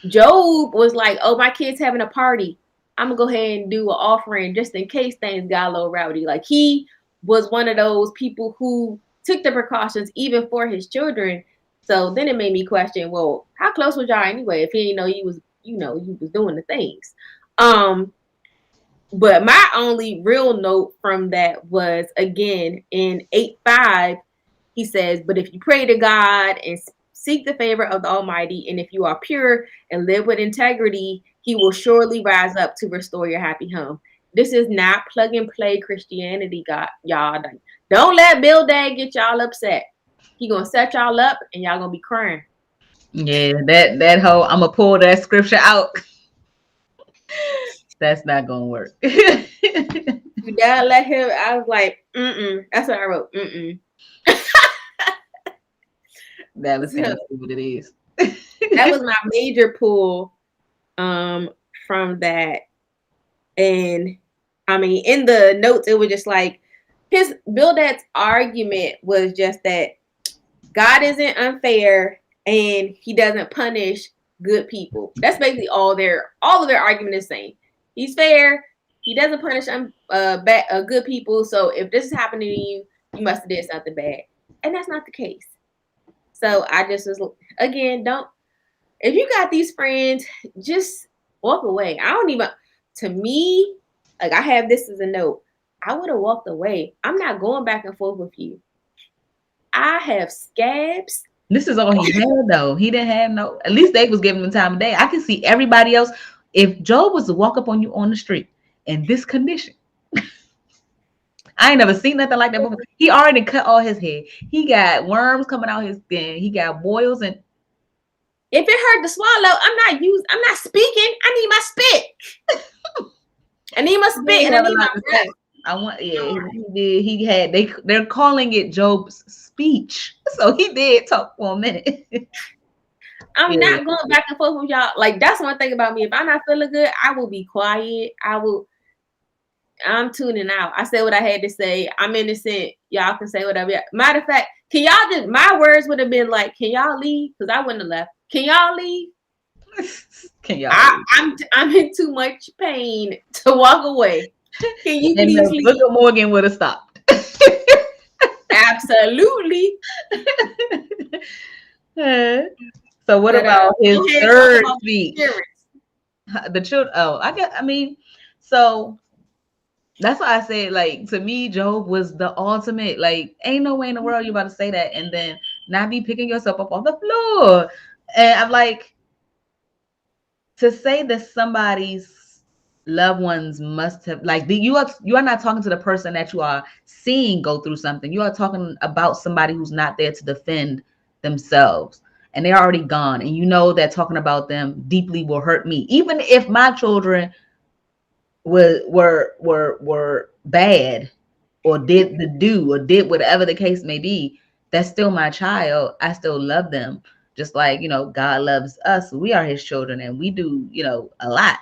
Job was like, "Oh, my kid's having a party. I'm gonna go ahead and do an offering just in case things got a little rowdy." Like, he was one of those people who took the precautions even for his children. So then it made me question, well, how close was y'all anyway? If he didn't know he was, he was doing the things. But my only real note from that was, again, in 8:5, he says, "But if you pray to God and seek the favor of the Almighty, and if you are pure and live with integrity, he will surely rise up to restore your happy home." This is not plug and play Christianity, God, y'all. Don't let Bildad get y'all upset. He gonna set y'all up, and y'all gonna be crying. Yeah, that whole I'm gonna pull that scripture out. That's not gonna work. You gotta let him. I was like, That's what I wrote. That was saying what it is. That was my major pull from that. And I mean, in the notes, it was just like Bildad's argument was just that God isn't unfair and he doesn't punish good people. That's basically all of their argument is saying. He's fair. He doesn't punish good people. So if this is happening to you, you must have did something bad. And that's not the case. So I just was, again, if you got these friends, just walk away. To me, like I have this as a note. I would have walked away. I'm not going back and forth with you. I have scabs. This is all he had though. He didn't have no. At least they was giving him time of day. I can see everybody else. If Job was to walk up on you on the street in this condition, I ain't never seen nothing like that before. He already cut all his hair. He got worms coming out his skin. He got boils and. If it hurt to swallow, I'm not speaking. I need my spit. I need my spit and I need my breath. I want, yeah, he did. He had they're calling it Job's speech, so he did talk for a minute. I'm not going back and forth with y'all. Like that's one thing about me. If I'm not feeling good, I will be quiet. I'm tuning out. I said what I had to say. I'm innocent. Y'all can say whatever. Matter of fact, can y'all just? My words would have been like, "Can y'all leave?" Because I wouldn't have left. Can y'all leave? Can y'all? I'm in too much pain to walk away. Can you please leave? Booker Morgan would have stopped. Absolutely. So what about his third speech? The children. Oh, I mean, so that's why I said, like, to me, Job was the ultimate. Like, ain't no way in the world you about to say that and then not be picking yourself up off the floor. And I'm like, to say that somebody's loved ones must have, like, you are not talking to the person that you are seeing go through something. You are talking about somebody who's not there to defend themselves, and they're already gone. And you know that talking about them deeply will hurt me, even if my children were bad or did whatever the case may be. That's still my child. I still love them, just like, you know, God loves us. We are his children and we do, you know, a lot.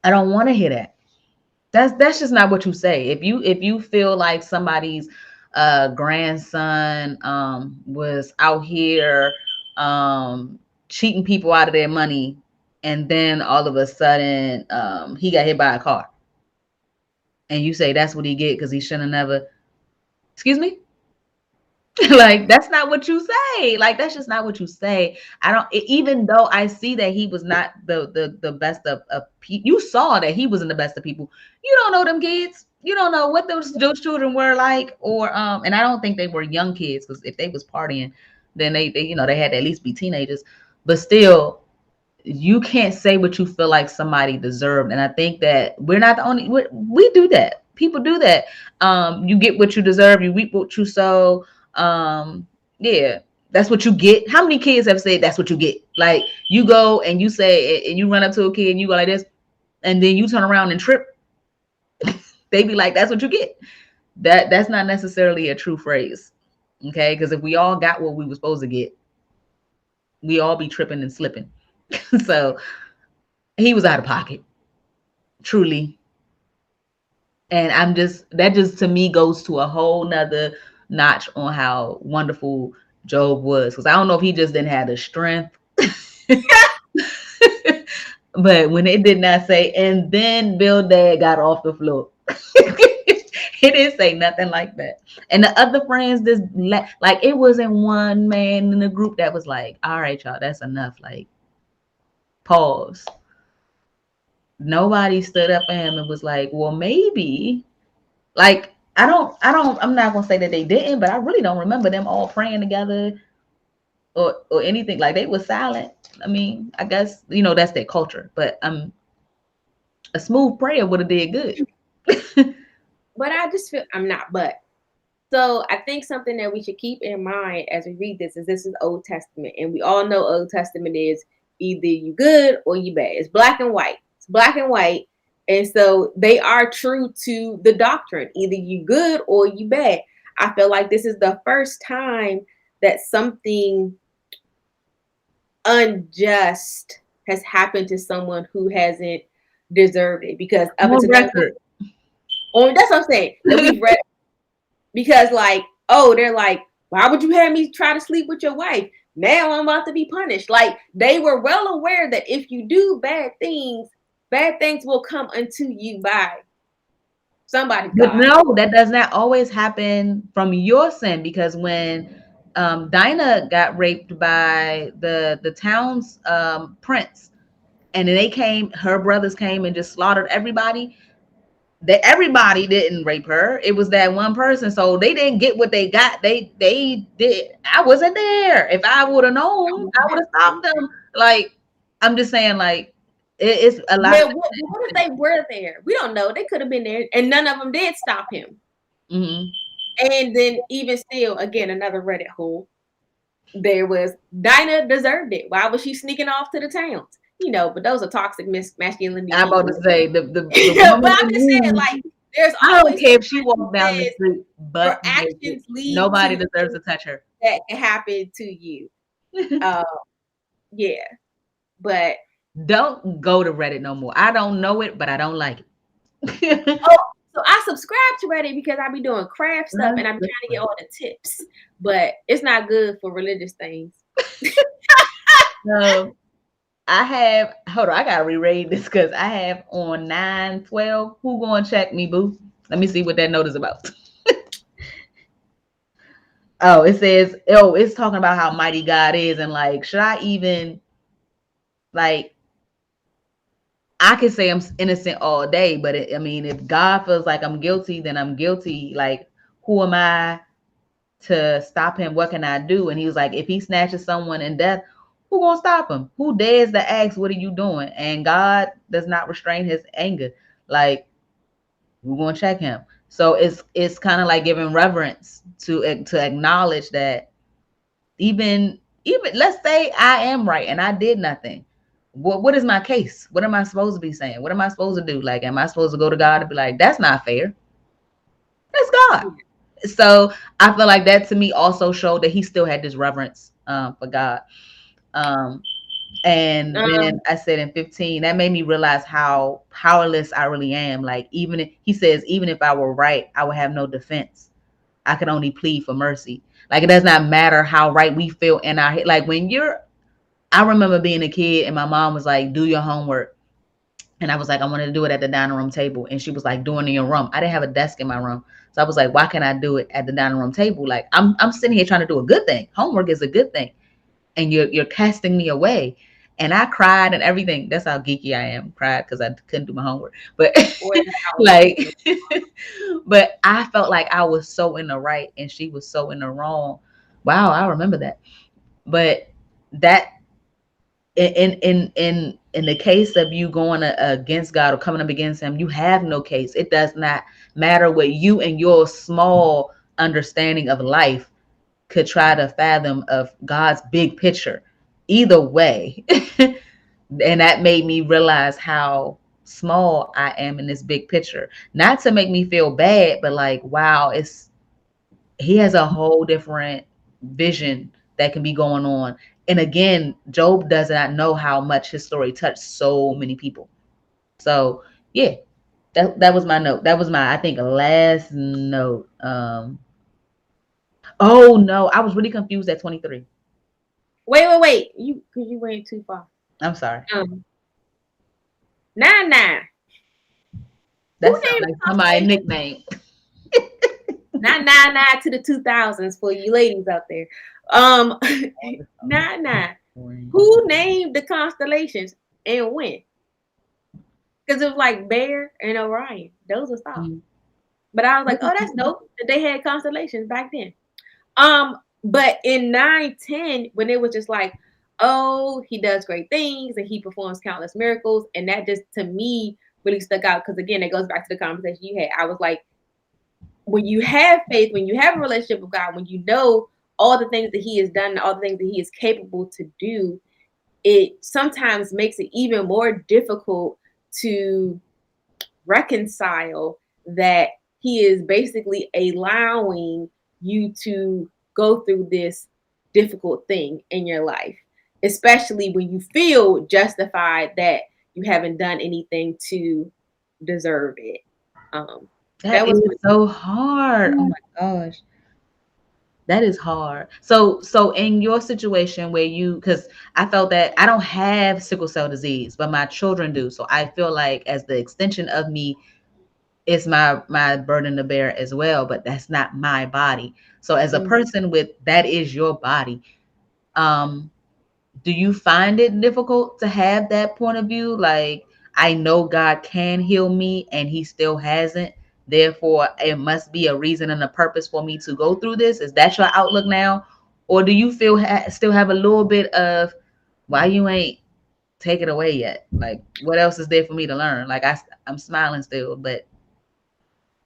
I don't want to hear that. That's just not what you say. If you feel like somebody's grandson was out here cheating people out of their money, and then all of a sudden he got hit by a car, and you say that's what he get because he shouldn't have never, excuse me. Like, that's not what you say. Like, that's just not what you say. I don't, even though I see that he was not the best of people. You saw that he wasn't the best of people. You don't know them kids. You don't know what those children were like, or and I don't think they were young kids, because if they was partying, then they you know, they had to at least be teenagers. But still, you can't say what you feel like somebody deserved. And I think that we're not the only, we do that. People do that. You get what you deserve, you reap what you sow. Yeah, that's what you get. How many kids have said that's what you get? Like, you go and you say, and you run up to a kid and you go like this, and then you turn around and trip. They be like, that's what you get. That's not necessarily a true phrase. Okay, because if we all got what we were supposed to get, we all be tripping and slipping. So he was out of pocket, truly. And that just to me goes to a whole nother notch on how wonderful Job was. Because I don't know if he just didn't have the strength. But when it did not say, and then Bildad got off the floor. It didn't say nothing like that. And the other friends, like, it wasn't one man in the group that was like, all right, y'all, that's enough. Like, pause. Nobody stood up for him and was like, well, maybe. Like, I'm not gonna say that they didn't, but I really don't remember them all praying together or anything. Like, they were silent. I mean, I guess, you know, that's their culture, but a smooth prayer would have did good. But I just feel so I think something that we should keep in mind as we read this is Old Testament, and we all know Old Testament is either you good or you bad. It's black and white. It's black and white. And so they are true to the doctrine. Either you good or you bad. I feel like this is the first time that something unjust has happened to someone who hasn't deserved it. Because up until that point, that's what I'm saying. That we've read, because like, oh, they're like, why would you have me try to sleep with your wife? Now I'm about to be punished. Like, they were well aware that if you do bad things will come unto you by somebody. But no, that does not always happen from your sin, because when Dinah got raped by the town's prince, and then her brothers came and just slaughtered everybody. Everybody didn't rape her. It was that one person. So they didn't get what they got. They did. I wasn't there. If I would have known, I would have stopped them. Like, I'm just saying, like, it's a lot. Well, what if they were there? We don't know. They could have been there, and none of them did stop him. Mm-hmm. And then even still, again, another Reddit hole. There was Dinah deserved it. Why was she sneaking off to the towns? But those are toxic masculinity. I'm about to say the but I'm just saying, like, there's I don't care if she walked down the street, but your actions lead nobody deserves to touch her. That can happen to you. Yeah, but don't go to Reddit no more. I don't know it, but I don't like it. So I subscribe to Reddit because I be doing craft stuff and I'm trying to get all the tips, but it's not good for religious things. Hold on, I gotta reread this because I have on 9/12. Who gonna check me, boo? Let me see what that note is about. Oh, it says, it's talking about how mighty God is, and like, should I even, like, I could say I'm innocent all day, but if God feels like I'm guilty, then I'm guilty. Like, who am I to stop him? What can I do? And he was like, if he snatches someone in death, who gonna stop him? Who dares to ask, what are you doing? And God does not restrain his anger. Like, we're gonna check him. So it's kind of like giving reverence to acknowledge that even let's say I am right and I did nothing. What is my case? What am I supposed to be saying? What am I supposed to do? Like, am I supposed to go to God and be like, that's not fair? That's God. So I feel like that to me also showed that he still had this reverence for God. And then I said in 15, that made me realize how powerless I really am. Like, he says, even if I were right, I would have no defense. I could only plead for mercy. Like, it does not matter how right we feel in our head. Like, I remember being a kid and my mom was like, do your homework. And I was like, I wanted to do it at the dining room table. And she was like, doing it in your room. I didn't have a desk in my room. So I was like, why can't I do it at the dining room table? Like, I'm sitting here trying to do a good thing. Homework is a good thing. And you're casting me away. And I cried and everything. That's how geeky I am. Cried because I couldn't do my homework. But like, but I felt like I was so in the right and she was so in the wrong. Wow, I remember that. But that in the case of you going against God or coming up against him, you have no case. It does not matter what you and your small understanding of life could try to fathom of God's big picture. Either way. And that made me realize how small I am in this big picture. Not to make me feel bad, but like, wow, he has a whole different vision that can be going on. And again, Job does not know how much his story touched so many people. So yeah, that was my note. That was my, I think, last note. Oh no, I was really confused at 23. Wait. You went too far. I'm sorry. 99. That's like somebody's nickname. 999 to the 2000s for you ladies out there. 99. Who named the constellations and when? Because it was like Bear and Orion. Those are stars. Mm-hmm. But I was like, oh, that's dope that they had constellations back then. But in 910, when it was just like, oh, he does great things and he performs countless miracles, and that just to me really stuck out because again, it goes back to the conversation you had. I was like, when you have faith, when you have a relationship with God, when you know all the things that he has done, all the things that he is capable to do, it sometimes makes it even more difficult to reconcile that he is basically allowing you to go through this difficult thing in your life, especially when you feel justified that you haven't done anything to deserve it. That was so hard. Oh my gosh. That is hard. So in your situation where because I felt that I don't have sickle cell disease, but my children do. So I feel like as the extension of me, it's my burden to bear as well, but that's not my body. So as a person with that is your body, do you find it difficult to have that point of view? Like, I know God can heal me and he still hasn't. Therefore, it must be a reason and a purpose for me to go through this. Is that your outlook now? Or do you feel still have a little bit of why you ain't take it away yet? Like, what else is there for me to learn? Like, I'm smiling still, but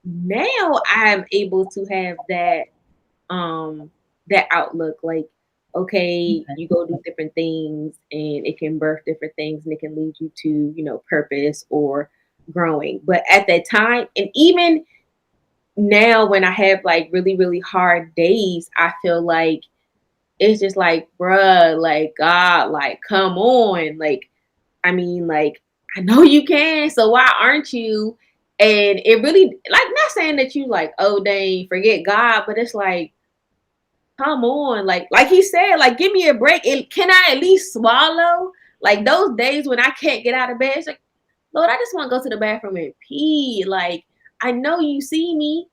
Now I'm able to have that outlook, like, okay, you go do different things and it can birth different things and it can lead you to, purpose or growing. But at that time, and even now when I have like really, really hard days, I feel like it's just like, bruh, like, God, like, come on. Like, I mean, like, I know you can, so why aren't you? And it really, like, not saying that you like, oh dang, forget God, but it's like, come on, like he said, like, give me a break. Can I at least swallow? Like those days when I can't get out of bed, it's like, Lord, I just want to go to the bathroom and pee. Like, I know you see me,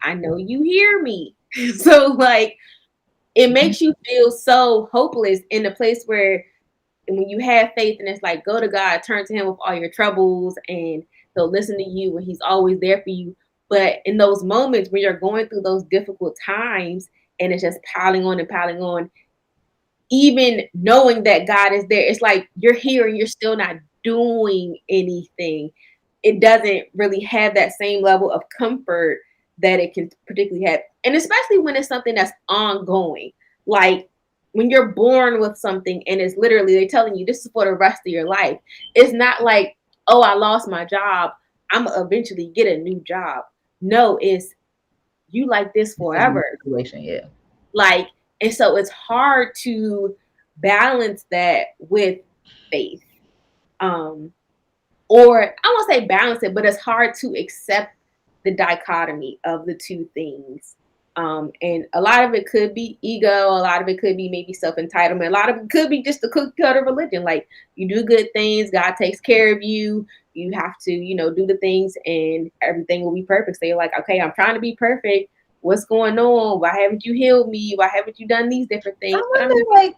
I know you hear me. So like, it makes you feel so hopeless in a place where, and when you have faith and it's like, go to God, turn to him with all your troubles and he'll listen to you and he's always there for you. But in those moments when you're going through those difficult times and it's just piling on and piling on, even knowing that God is there, it's like you're here and you're still not doing anything. It doesn't really have that same level of comfort that it can particularly have. And especially when it's something that's ongoing. Like when you're born with something and it's literally they're telling you this is for the rest of your life. It's not like, oh, I lost my job, I'm gonna eventually get a new job. No, it's you like this it's a new forever. situation, yeah. Like, and so it's hard to balance that with faith. Um, or I won't say balance it, but it's hard to accept the dichotomy of the two things. And a lot of it could be ego, a lot of it could be maybe self entitlement, a lot of it could be just the cookie cutter religion. Like you do good things, God takes care of you. You have to, do the things, and everything will be perfect. So you're like, okay, I'm trying to be perfect. What's going on? Why haven't you healed me? Why haven't you done these different I things? But I'm wonder, like,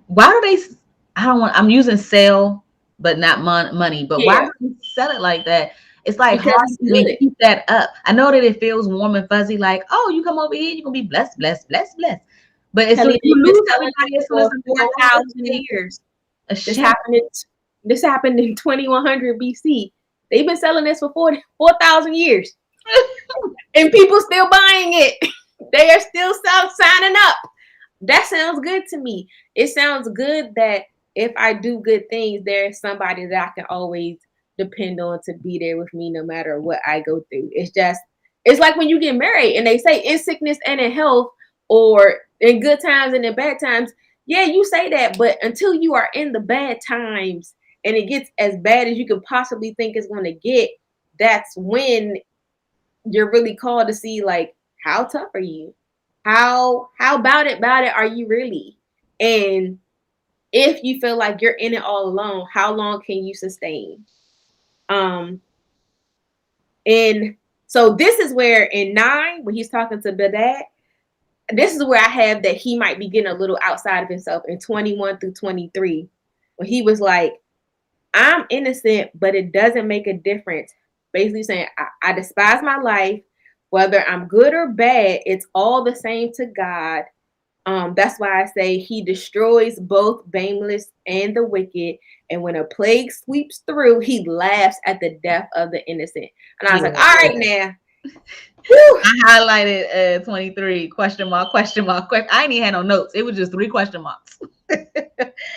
why do they? I don't want. I'm using sell, but not money. But why yeah, do they sell it like that? It's like because hard it's to even good. keep that up. I know that it feels warm and fuzzy, like, oh, you come over here, you're gonna be blessed, blessed, blessed, blessed. But as soon as Kelly, you they've been lose selling everybody, it as soon as for something go wrong, 4,000 it's years. a This shame. happened in this happened in 2100 BC. They've been selling this for 4,000 years, and people still buying it. They are still signing up. That sounds good to me. It sounds good that if I do good things, there's somebody that I can always depend on to be there with me no matter what I go through. It's like when you get married and they say in sickness and in health, or in good times and in bad times. Yeah, you say that, but until you are in the bad times and it gets as bad as you can possibly think it's going to get, that's when you're really called to see, like, how tough are you? How about it are you really? And if you feel like you're in it all alone, how long can you sustain? Um and so this is where in 9, when he's talking to Bedad, this is where I have that he might be getting a little outside of himself in 21 through 23, when he was like, I'm innocent, but it doesn't make a difference. Basically saying, I despise my life, whether I'm good or bad, it's all the same to God. That's why I say he destroys both blameless and the wicked. And when a plague sweeps through, he laughs at the death of the innocent. And I was like, Yeah, all right, yeah. now. Whew. I highlighted 23 question mark, question mark, question. I ain't even had no notes. It was just 3 question marks.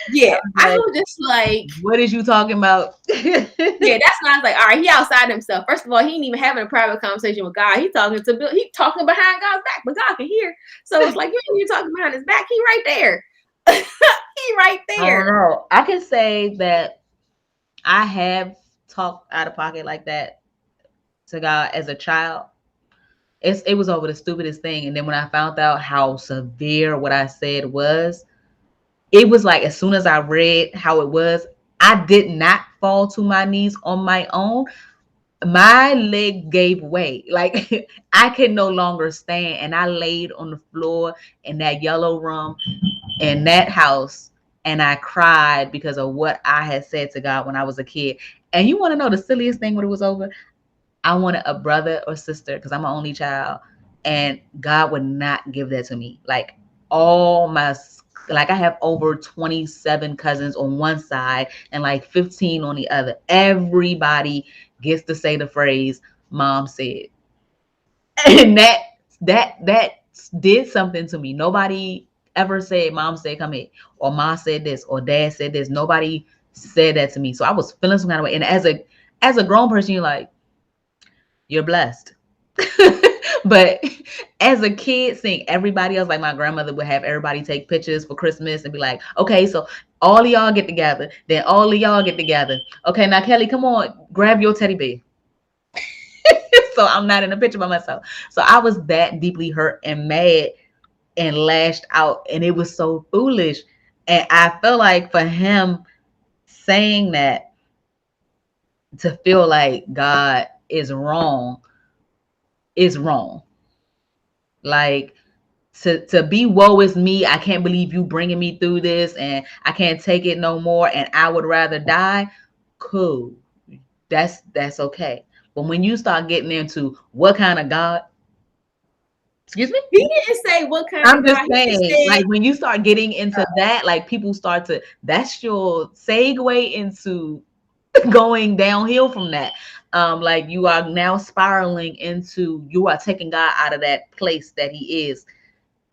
Yeah, I Like, was just like, what is you talking about? yeah, that's when I was like, all right, he outside himself. First of all, he ain't even having a private conversation with God. He talking to Bill. He talking behind God's back, but God can hear. So it's like, you talking behind his back. He right there. He right I don't there. know. I can say that I have talked out of pocket like that to God as a child. It was over the stupidest thing. And then when I found out how severe what I said was, it was like as soon as I read how it was, I did not fall to my knees on my own. My leg gave way. Like I could no longer stand. And I laid on the floor in that yellow room in that house. and I cried because of what I had said to God when I was a kid. And you want to know the silliest thing when it was over? I wanted a brother or sister because I'm an only child, and God would not give that to me. Like all my, like I have over 27 cousins on one side and like 15 on the other. Everybody gets to say the phrase "Mom said," and that did something to me. Nobody ever said "Mom said come here," or "Mom said this," or "Dad said this." Nobody said that to me, so I was feeling some kind of way. And as a grown person, you're like, you're blessed. But as a kid, seeing everybody else, like my grandmother would have everybody take pictures for Christmas and be like, okay, so all of y'all get together, then all of y'all get together. Okay, now Kelly, come on, grab your teddy bear. So I'm not in a picture by myself. So I was that deeply hurt and mad and lashed out, and it was so foolish. And I feel like for him saying that, to feel like God is wrong. Like to be woe is me. I can't believe you bringing me through this, and I can't take it no more, and I would rather die. Cool, that's okay. But when you start getting into what kind of God, excuse me, He didn't say what kind I'm of just God. He just saying, said, like when you start getting into that, like people start to, that's your segue into going downhill from that. Like you are now spiraling into, you are taking God out of that place that he is,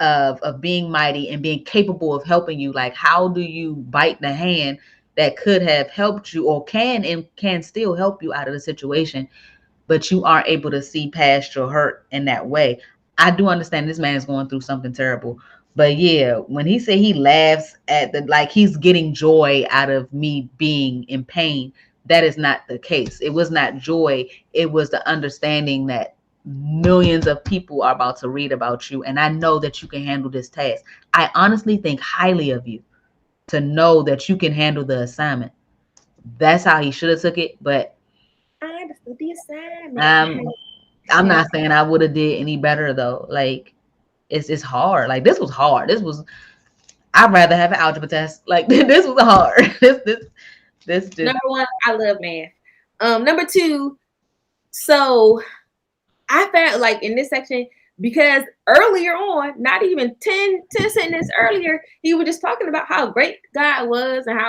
of being mighty and being capable of helping you. Like how do you bite the hand that could have helped you, or can and can still help you out of the situation, but you aren't able to see past your hurt in that way? I do understand this man is going through something terrible. But yeah, when he said he laughs at the, like he's getting joy out of me being in pain, that is not the case. It was not joy. It was the understanding that millions of people are about to read about you. And I know that you can handle this task. I honestly think highly of you to know that you can handle the assignment. That's how he should have took it. But I understood the assignment. I'm not saying I would have did any better though. Like it's hard. Like this was hard. This was, I'd rather have an algebra test. Like this was hard. This just Number one, I love math. Number two, so I found like in this section, because earlier on, not even 10 sentences earlier, he was just talking about how great God was and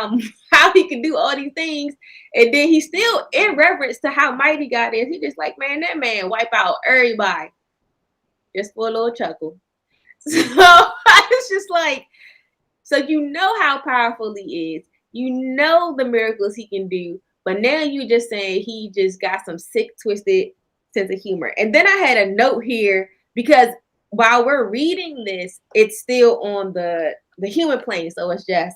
how he could do all these things. And then he's still in reverence to how mighty God is. He just like, man, that man wipe out everybody just for a little chuckle. So it's just like, so you know how powerful he is. You know the miracles he can do. But now you just saying he just got some sick, twisted sense of humor. And then I had a note here because while we're reading this, it's still on the human plane. So it's just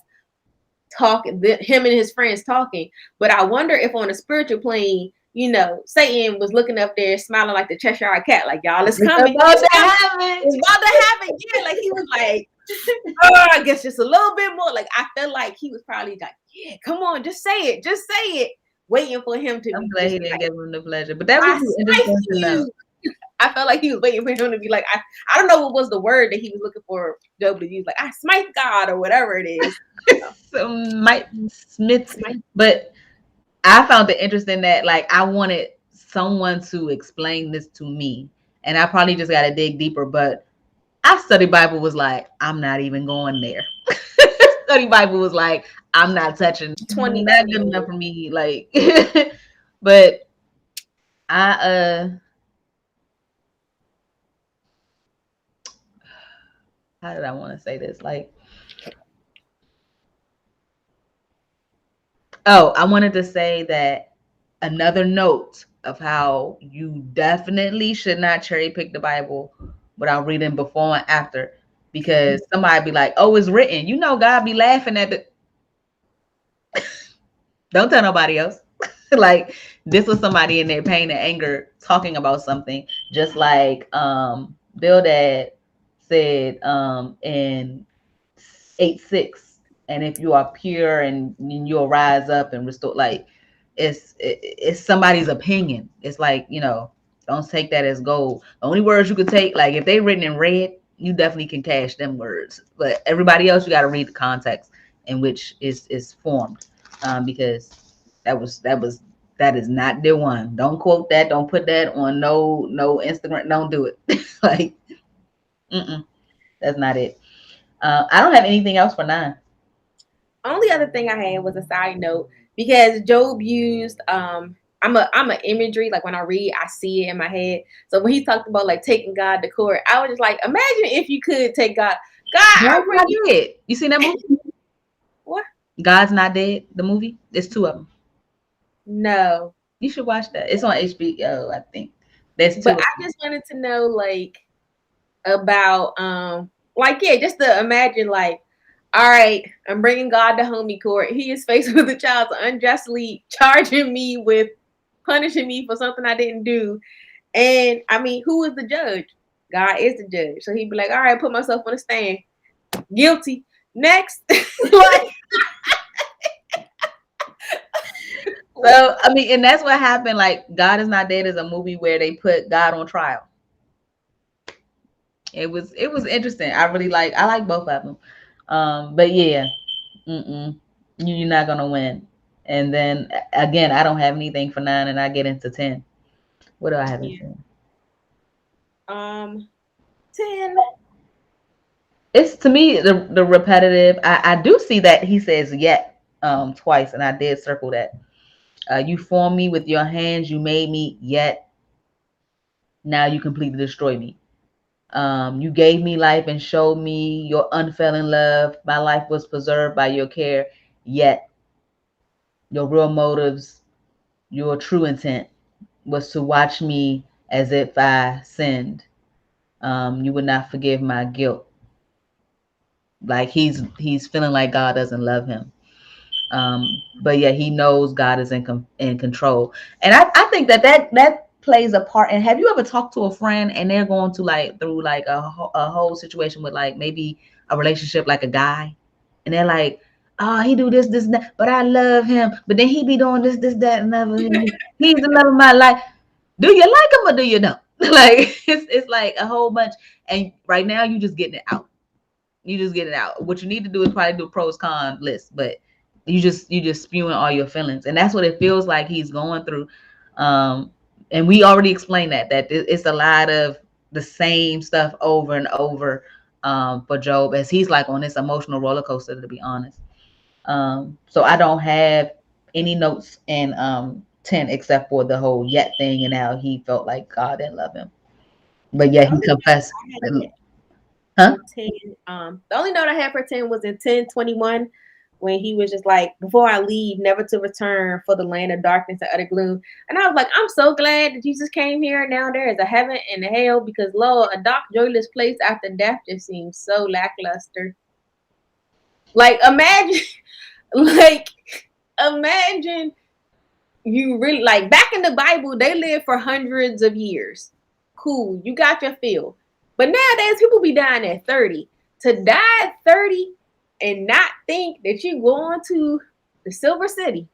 talking, him and his friends talking. But I wonder if on a spiritual plane, you know, Satan was looking up there smiling like the Cheshire Cat, like, y'all, it's coming. about to happen. It's about to happen. Yeah, like he was like, oh, I guess just a little bit more. Like I felt like he was probably like, yeah, come on, just say it, waiting for him to. I'm glad he didn't give him the pleasure, but that was interesting to know. I felt like he was waiting for him to be like, I don't know what was the word that he was looking for Job to use, like I smite God or whatever it is. So Mike Smith, but I found it interesting that like I wanted someone to explain this to me, and I probably just got to dig deeper. But I study Bible was like, I'm not even going there. Study Bible was like, I'm not touching 20. Not good enough for me. Like, but I how did I want to say this? Like, oh, I wanted to say that another note of how you definitely should not cherry pick the Bible without reading before and after, because somebody be like, oh, it's written. You know, God be laughing at the. Don't tell nobody else. Like this was somebody in their pain and anger talking about something, just like Bildad said in 8:6, and if you are pure and you'll rise up and restore. Like it's somebody's opinion. It's like, you know, don't take that as gold. The only words you could take, like if they written in red, you definitely can cash them words, but everybody else you got to read the context in which is formed, because that is not the one. Don't quote that. Don't put that on no Instagram. Don't do it. Like, that's not it. I don't have anything else for 9. Only other thing I had was a side note because Job used I'm a imagery, like when I read I see it in my head. So when he talked about like taking God to court, I was just like, imagine if you could take God. I God's bring not you. dead. You seen that movie? What? God's Not Dead. The movie. There's 2 of them. No, You should watch that. It's on HBO, I think. There's 2 but of I just wanted to know like about like yeah, just to imagine like, all right, I'm bringing God to homie court. He is faced with a child unjustly charging me with punishing me for something I didn't do. And I mean, who is the judge? God is the judge. So he'd be like, all right, put myself on the stand. Guilty. Next. Like, So I mean, and that's what happened. Like, God Is Not Dead is a movie where they put God on trial. It was interesting. I like both of them. But yeah, you're not gonna win. And then again, I don't have anything for 9, and I get into 10. What do I have in yeah. 10? 10. It's, to me, the repetitive. I do see that he says yet twice, and I did circle that. You formed me with your hands, you made me, yet now you completely destroy me. You gave me life and showed me your unfailing love. My life was preserved by your care, yet your real motives, your true intent was to watch me as if I sinned. You would not forgive my guilt. Like, he's feeling like God doesn't love him. But yeah, he knows God is in control, and I think that plays a part. And have you ever talked to a friend and they're going to like through like a whole situation with like maybe a relationship, like a guy, and they're like, oh, he do this and that, but I love him, but then he be doing this that and other. He's the love of my life. Do you like him or do you not? Like, it's like a whole bunch, and right now you just getting it out. You just get it out. What you need to do is probably do a pros con list, but you just spewing all your feelings, and that's what it feels like he's going through. And we already explained that it's a lot of the same stuff over and over, for Job, as he's like on this emotional roller coaster, to be honest. So I don't have any notes in 10 except for the whole yet thing and how he felt like God didn't love him. But yeah, The he only confessed. note I Huh? had for 10, the only note I had for 10 was in 10:21 when he was just like, before I leave, never to return for the land of darkness and utter gloom. And I was like, I'm so glad that Jesus came here. Now there is a heaven and a hell because Lord, a dark, joyless place after death just seems so lackluster. Like imagine, like imagine you really like back in the Bible, they lived for hundreds of years. Cool, you got your fill. But nowadays, people be dying at 30. To die at 30 and not think that you're going to the Silver City,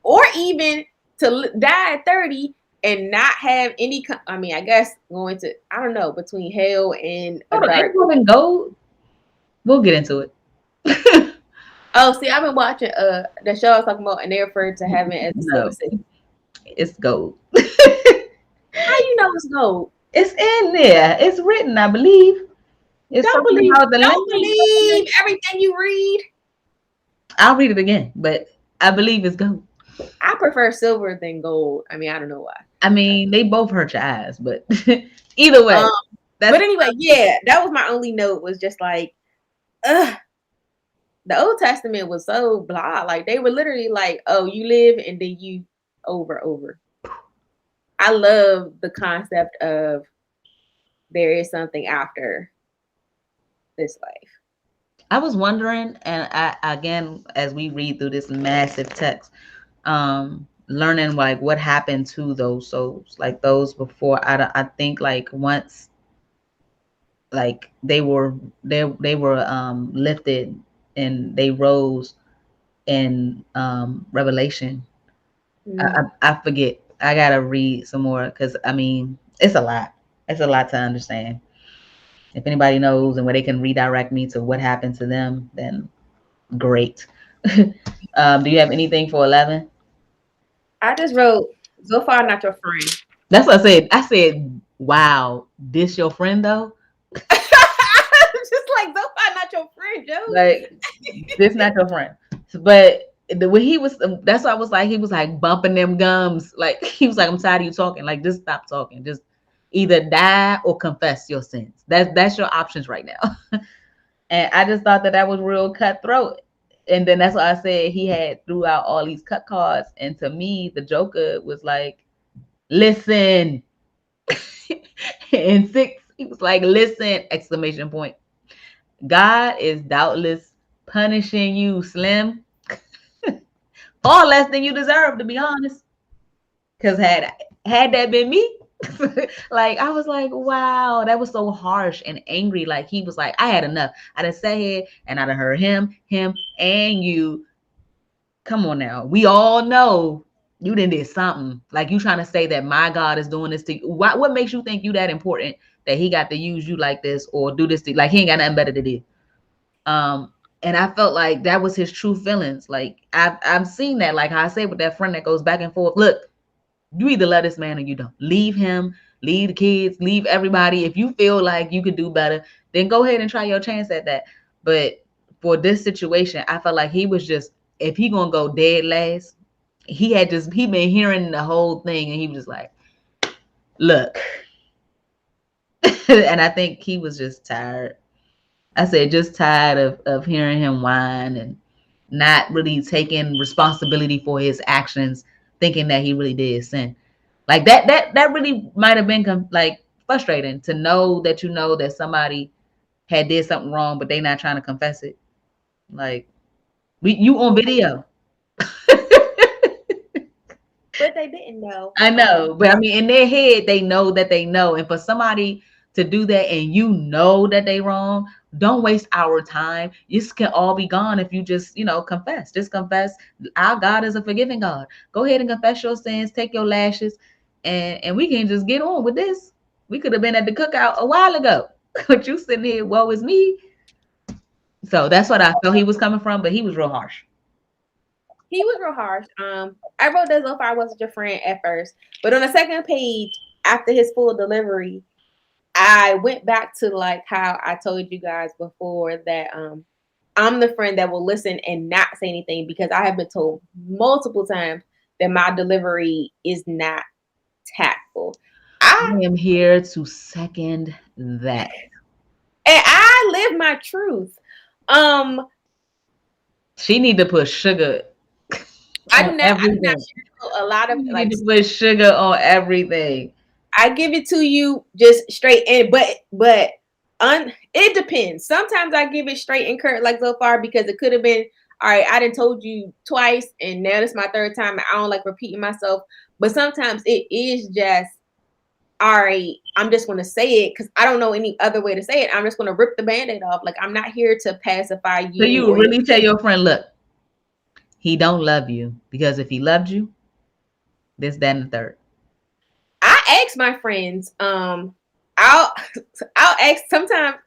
or even to die at 30 and not have any, I mean, I guess going to, I don't know, between hell and a Hold on, dark. ain't Golden Gold? We'll get into it. Oh, see, I've been watching the show I was talking about, and they referred to heaven as the Silver No, City. it's gold. How you know it's gold? It's in there. It's written, I believe. It's something about the Don't land. believe everything you read. I'll read it again, but I believe it's gold. I prefer silver than gold. I mean, I don't know why. I mean, they both hurt your eyes, but either way, Um, that's but anyway, yeah, that was my only note. Was just like, ugh, the Old Testament was so blah. Like they were literally like, oh, you live and then you over. I love the concept of there is something after this life. I was wondering, and I again, as we read through this massive text, learning like what happened to those souls, like those before. I think like once like they were lifted and they rose in Revelation. Mm. I forget. I gotta read some more because I mean it's a lot. It's a lot to understand. If anybody knows and where they can redirect me to what happened to them, then great. Do you have anything for 11? I just wrote, so far, not your friend. That's what I said. I said, wow, this your friend though? Just like, so far, not your friend, Joe. Like, this not your friend. But the way he was, that's why I was like, he was like bumping them gums. Like, he was like, I'm tired of you talking. Like, just stop talking. Just either die or confess your sins. That's your options right now. And I just thought that that was real cutthroat. And then that's why I said he had throughout all these cut cards. And to me, the Joker was like, listen. In 6, he was like, listen, exclamation point. God is doubtless punishing you, Slim. Far less than you deserve, to be honest. Because had that been me, like I was like, wow, that was so harsh and angry. Like he was like, I had enough. I done sat here and I done heard him, and you. Come on now. We all know you done did something. Like you trying to say that my God is doing this to you. What makes you think you that important that he got to use you like this or do this to like he ain't got nothing better to do? And I felt like that was his true feelings. Like I've seen that, like how I said with that friend that goes back and forth. Look, you either love this man or you don't. Leave him, leave the kids, leave everybody. If you feel like you could do better, then go ahead and try your chance at that. But for this situation, I felt like he was just, if he gonna go dead last, he been hearing the whole thing and he was just like, look. And I think he was just tired. I said just tired of hearing him whine and not really taking responsibility for his actions, thinking that he really did sin. Like that really might have been like frustrating to know that somebody had did something wrong, but they not trying to confess it. Like you on video. But they didn't know. I know, but I mean, in their head, they know that they know. And for somebody to do that and you know that they wrong, don't waste our time. This can all be gone if you just, confess. Just confess. Our God is a forgiving God. Go ahead and confess your sins, take your lashes, and we can just get on with this. We could have been at the cookout a while ago. But you sitting here, woe is me. So that's what I felt he was coming from, but he was real harsh. He was real harsh. I wrote that so far wasn't your friend at first, but on the second page, after his full delivery, I went back to like how I told you guys before that I'm the friend that will listen and not say anything because I have been told multiple times that my delivery is not tactful. I am here to second that. And I live my truth. She need to put sugar. I do not share a lot of you like need to put sugar on everything. I give it to you just straight in, but it depends. Sometimes I give it straight and curt like so far because it could have been all right. I done told you twice, and now this is my third time. And I don't like repeating myself, but sometimes it is just all right. I'm just going to say it because I don't know any other way to say it. I'm just going to rip the Band-Aid off. Like I'm not here to pacify you. So you really tell your friend, look, he don't love you because if he loved you, this, that, and the third. I ask my friends. I'll ask sometimes.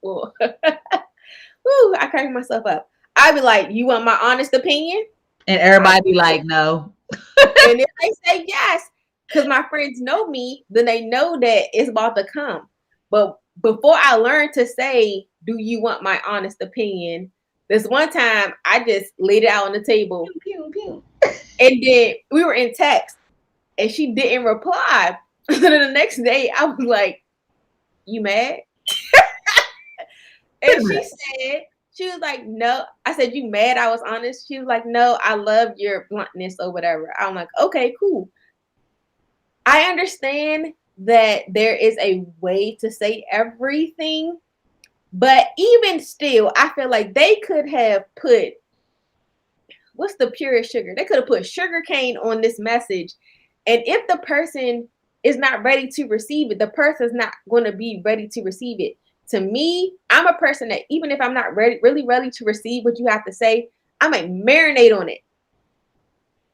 Well, woo, I crack myself up. I'd be like, "You want my honest opinion?" And everybody be like, "No." And if they say yes, because my friends know me, then they know that it's about to come. But before I learned to say, "Do you want my honest opinion?" This one time, I just laid it out on the table, pew, pew. And then we were in text, and she didn't reply. And then the next day, I was like, "You mad?" And she was like, "No." I said, "You mad?" I was honest. She was like, "No, I love your bluntness or whatever." I'm like, "Okay, cool." I understand that there is a way to say everything, but even still, I feel like they could have put, what's the purest sugar? They could have put sugar cane on this message. And if the person is not ready to receive it, the person's not going to be ready to receive it. To me, I'm a person that even if I'm not really ready to receive what you have to say, I might marinate on it.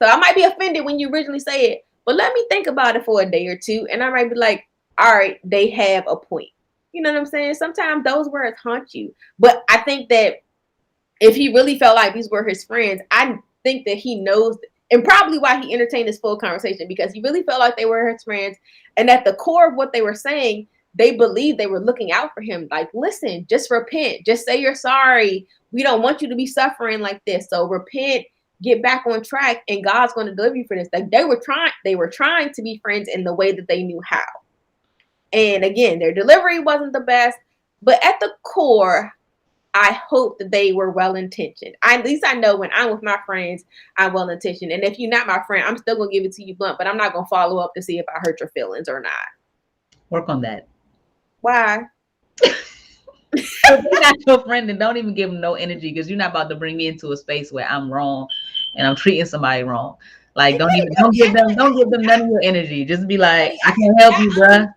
So I might be offended when you originally say it, but let me think about it for a day or two. And I might be like, all right, they have a point. You know what I'm saying? Sometimes those words haunt you. But I think that if he really felt like these were his friends, I think that he knows, and probably why he entertained this full conversation, because he really felt like they were his friends. And at the core of what they were saying, they believed they were looking out for him. Like, listen, just repent, just say you're sorry. We don't want you to be suffering like this. So repent, get back on track, and God's going to deliver you for this. Like, they were trying to be friends in the way that they knew how. And again, their delivery wasn't the best, but at the core, I hope that they were well intentioned. At least I know when I'm with my friends, I'm well intentioned. And if you're not my friend, I'm still gonna give it to you blunt, but I'm not gonna follow up to see if I hurt your feelings or not. Work on that. Why? If they're not your friend, then don't even give them no energy, because you're not about to bring me into a space where I'm wrong and I'm treating somebody wrong. Like, don't give them none of your energy. Just be like, I can't help you, bruh.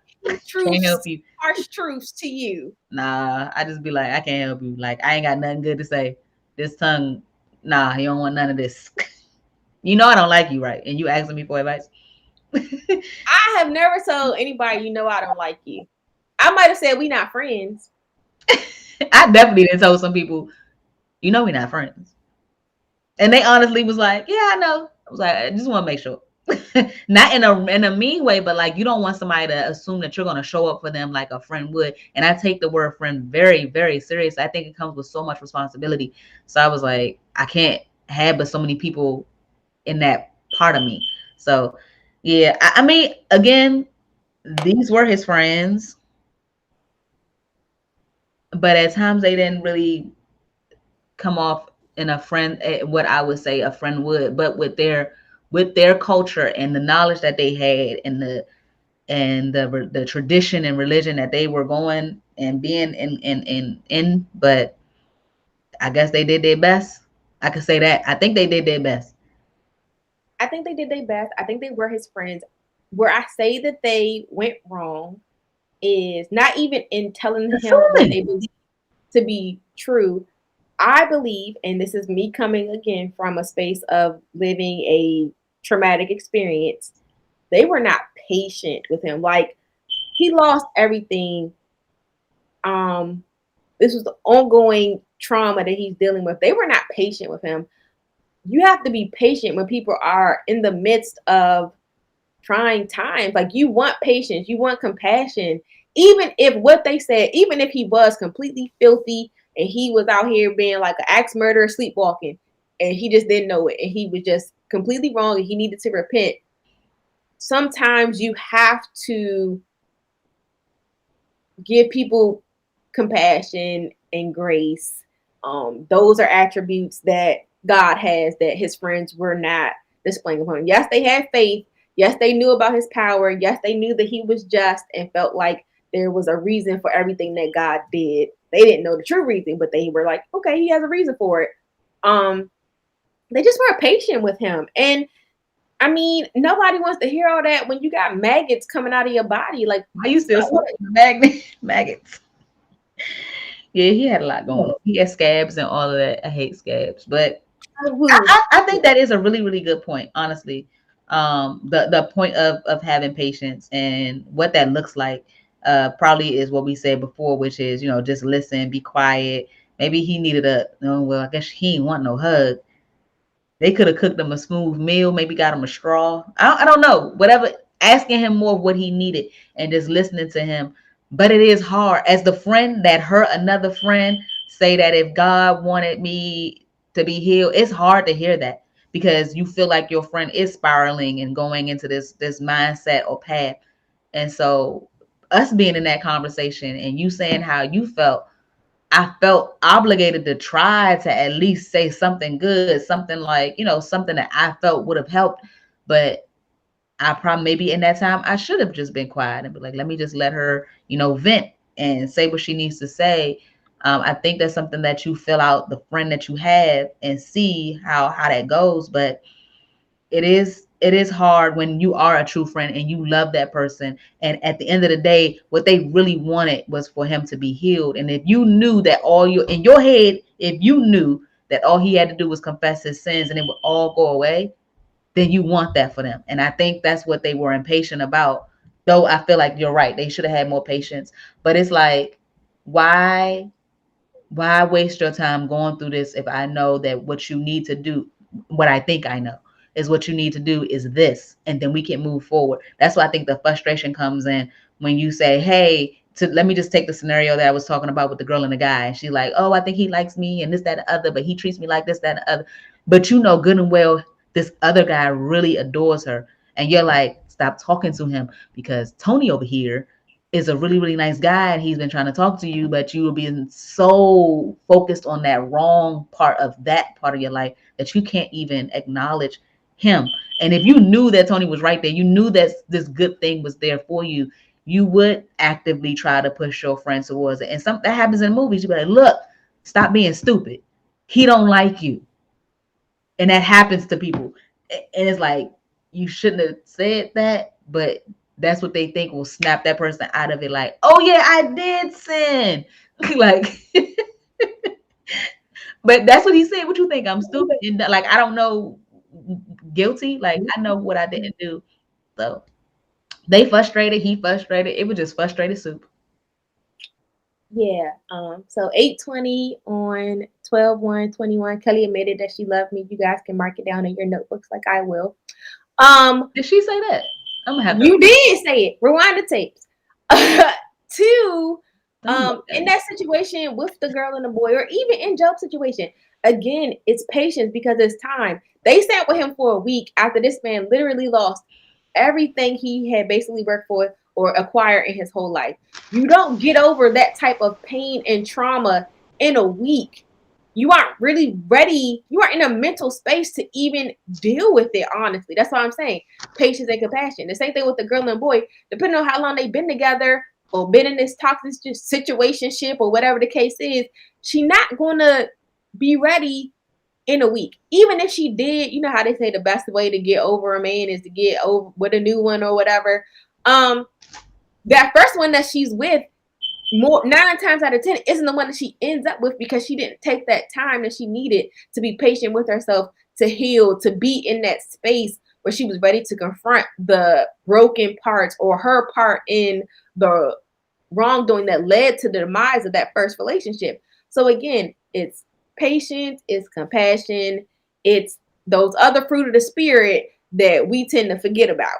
Can't help you. Harsh truths to you. Nah, I just be like, I can't help you. Like, I ain't got nothing good to say. This tongue, nah, you don't want none of this. You know I don't like you, right? And you asking me for advice. I have never told anybody, you know, I don't like you. I might have said we not friends. I definitely didn't tell some people, you know, we're not friends. And they honestly was like, yeah, I know. I was like, I just want to make sure. Not in a mean way, but like, you don't want somebody to assume that you're going to show up for them like a friend would. And I take the word friend very, very serious. I think it comes with so much responsibility. So I was like, I can't have but so many people in that part of me. So yeah, I mean, again, these were his friends, but at times they didn't really come off in a friend, what I would say a friend would, but with their culture and the knowledge that they had, and the tradition and religion that they were going and being in. But I guess they did their best. I could say that. I think they did their best. I think they did their best. I think they were his friends. Where I say that they went wrong is not even in telling him what they believe to be true. I believe, and this is me coming again from a space of living a traumatic experience, they were not patient with him. Like, he lost everything. This was the ongoing trauma that he's dealing with. They were not patient with him. You have to be patient when people are in the midst of trying times. Like, you want patience, you want compassion. Even if what they said, even if he was completely filthy and he was out here being like an axe murderer, sleepwalking, and he just didn't know it, and he was just completely wrong and he needed to repent. Sometimes you have to give people compassion and grace. Those are attributes that God has that his friends were not displaying upon him. Yes, they had faith. Yes, they knew about his power. Yes, they knew that he was just and felt like there was a reason for everything that God did. They didn't know the true reason, but they were like, okay, he has a reason for it. They just weren't patient with him. And I mean, nobody wants to hear all that when you got maggots coming out of your body. Like, why you still maggots? Yeah, he had a lot going on. He had scabs and all of that. I hate scabs, but I think that is a really, really good point, honestly. The point of having patience and what that looks like probably is what we said before, which is, you know, just listen, be quiet. Maybe he needed well, I guess he didn't want no hug. They could have cooked him a smooth meal, maybe got him a straw. I don't know, whatever, asking him more of what he needed and just listening to him. But it is hard as the friend that hurt another friend say that if God wanted me to be healed, it's hard to hear that, because you feel like your friend is spiraling and going into this mindset or path. And so us being in that conversation and you saying how you felt, I felt obligated to try to at least say something good, something like, you know, something that I felt would have helped. But I probably, maybe in that time, I should have just been quiet and be like, let me just let her, you know, vent and say what she needs to say. I think that's something that you fill out the friend that you have and see how that goes. But it is hard when you are a true friend and you love that person, and at the end of the day what they really wanted was for him to be healed. And if you knew that in your head, if you knew that all he had to do was confess his sins and it would all go away, then you want that for them. And I think that's what they were impatient about. Though I feel like you're right. They should have had more patience. But it's like, why waste your time going through this if I know that what you need to do, what I think I know is what you need to do is this, and then we can move forward. That's why I think the frustration comes in when you say, hey, let me just take the scenario that I was talking about with the girl and the guy. And she's like, oh, I think he likes me and this, that, and other, but he treats me like this, that, and other. But you know good and well this other guy really adores her. And you're like, stop talking to him because Tony over here is a really, really nice guy and he's been trying to talk to you, but you were being so focused on that wrong part of that part of your life that you can't even acknowledge him. And if you knew that Tony was right there, you knew that this good thing was there for you, you would actively try to push your friends towards it. And some that happens in movies. You be like, look, stop being stupid. He don't like you. And that happens to people. And it's like, you shouldn't have said that, but that's what they think will snap that person out of it. Like, oh yeah, I did sin. Like, but that's what he said. What you think? I'm stupid and like I don't know, guilty. Like I know what I didn't do. So they frustrated. He frustrated. It was just frustrated soup. Yeah. So 8:20 on 12/1/21. Kelly admitted that she loved me. You guys can mark it down in your notebooks like I will. Did she say that? I'm gonna have to. You did say it. Rewind the tapes. Two, in that situation with the girl and the boy, or even in Job's situation, again, it's patience because it's time. They sat with him for a week after this man literally lost everything he had basically worked for or acquired in his whole life. You don't get over that type of pain and trauma in a week. You aren't really ready. You aren't in a mental space to even deal with it, honestly. That's what I'm saying. Patience and compassion. The same thing with the girl and boy. Depending on how long they've been together or been in this toxic situationship or whatever the case is, she not going to be ready in a week. Even if she did, you know how they say the best way to get over a man is to get over with a new one or whatever. That first one that she's with, more 9 times out of 10 isn't the one that she ends up with because she didn't take that time that she needed to be patient with herself, to heal, to be in that space where she was ready to confront the broken parts or her part in the wrongdoing that led to the demise of that first relationship. So again, it's patience, it's compassion, it's those other fruit of the spirit that we tend to forget about.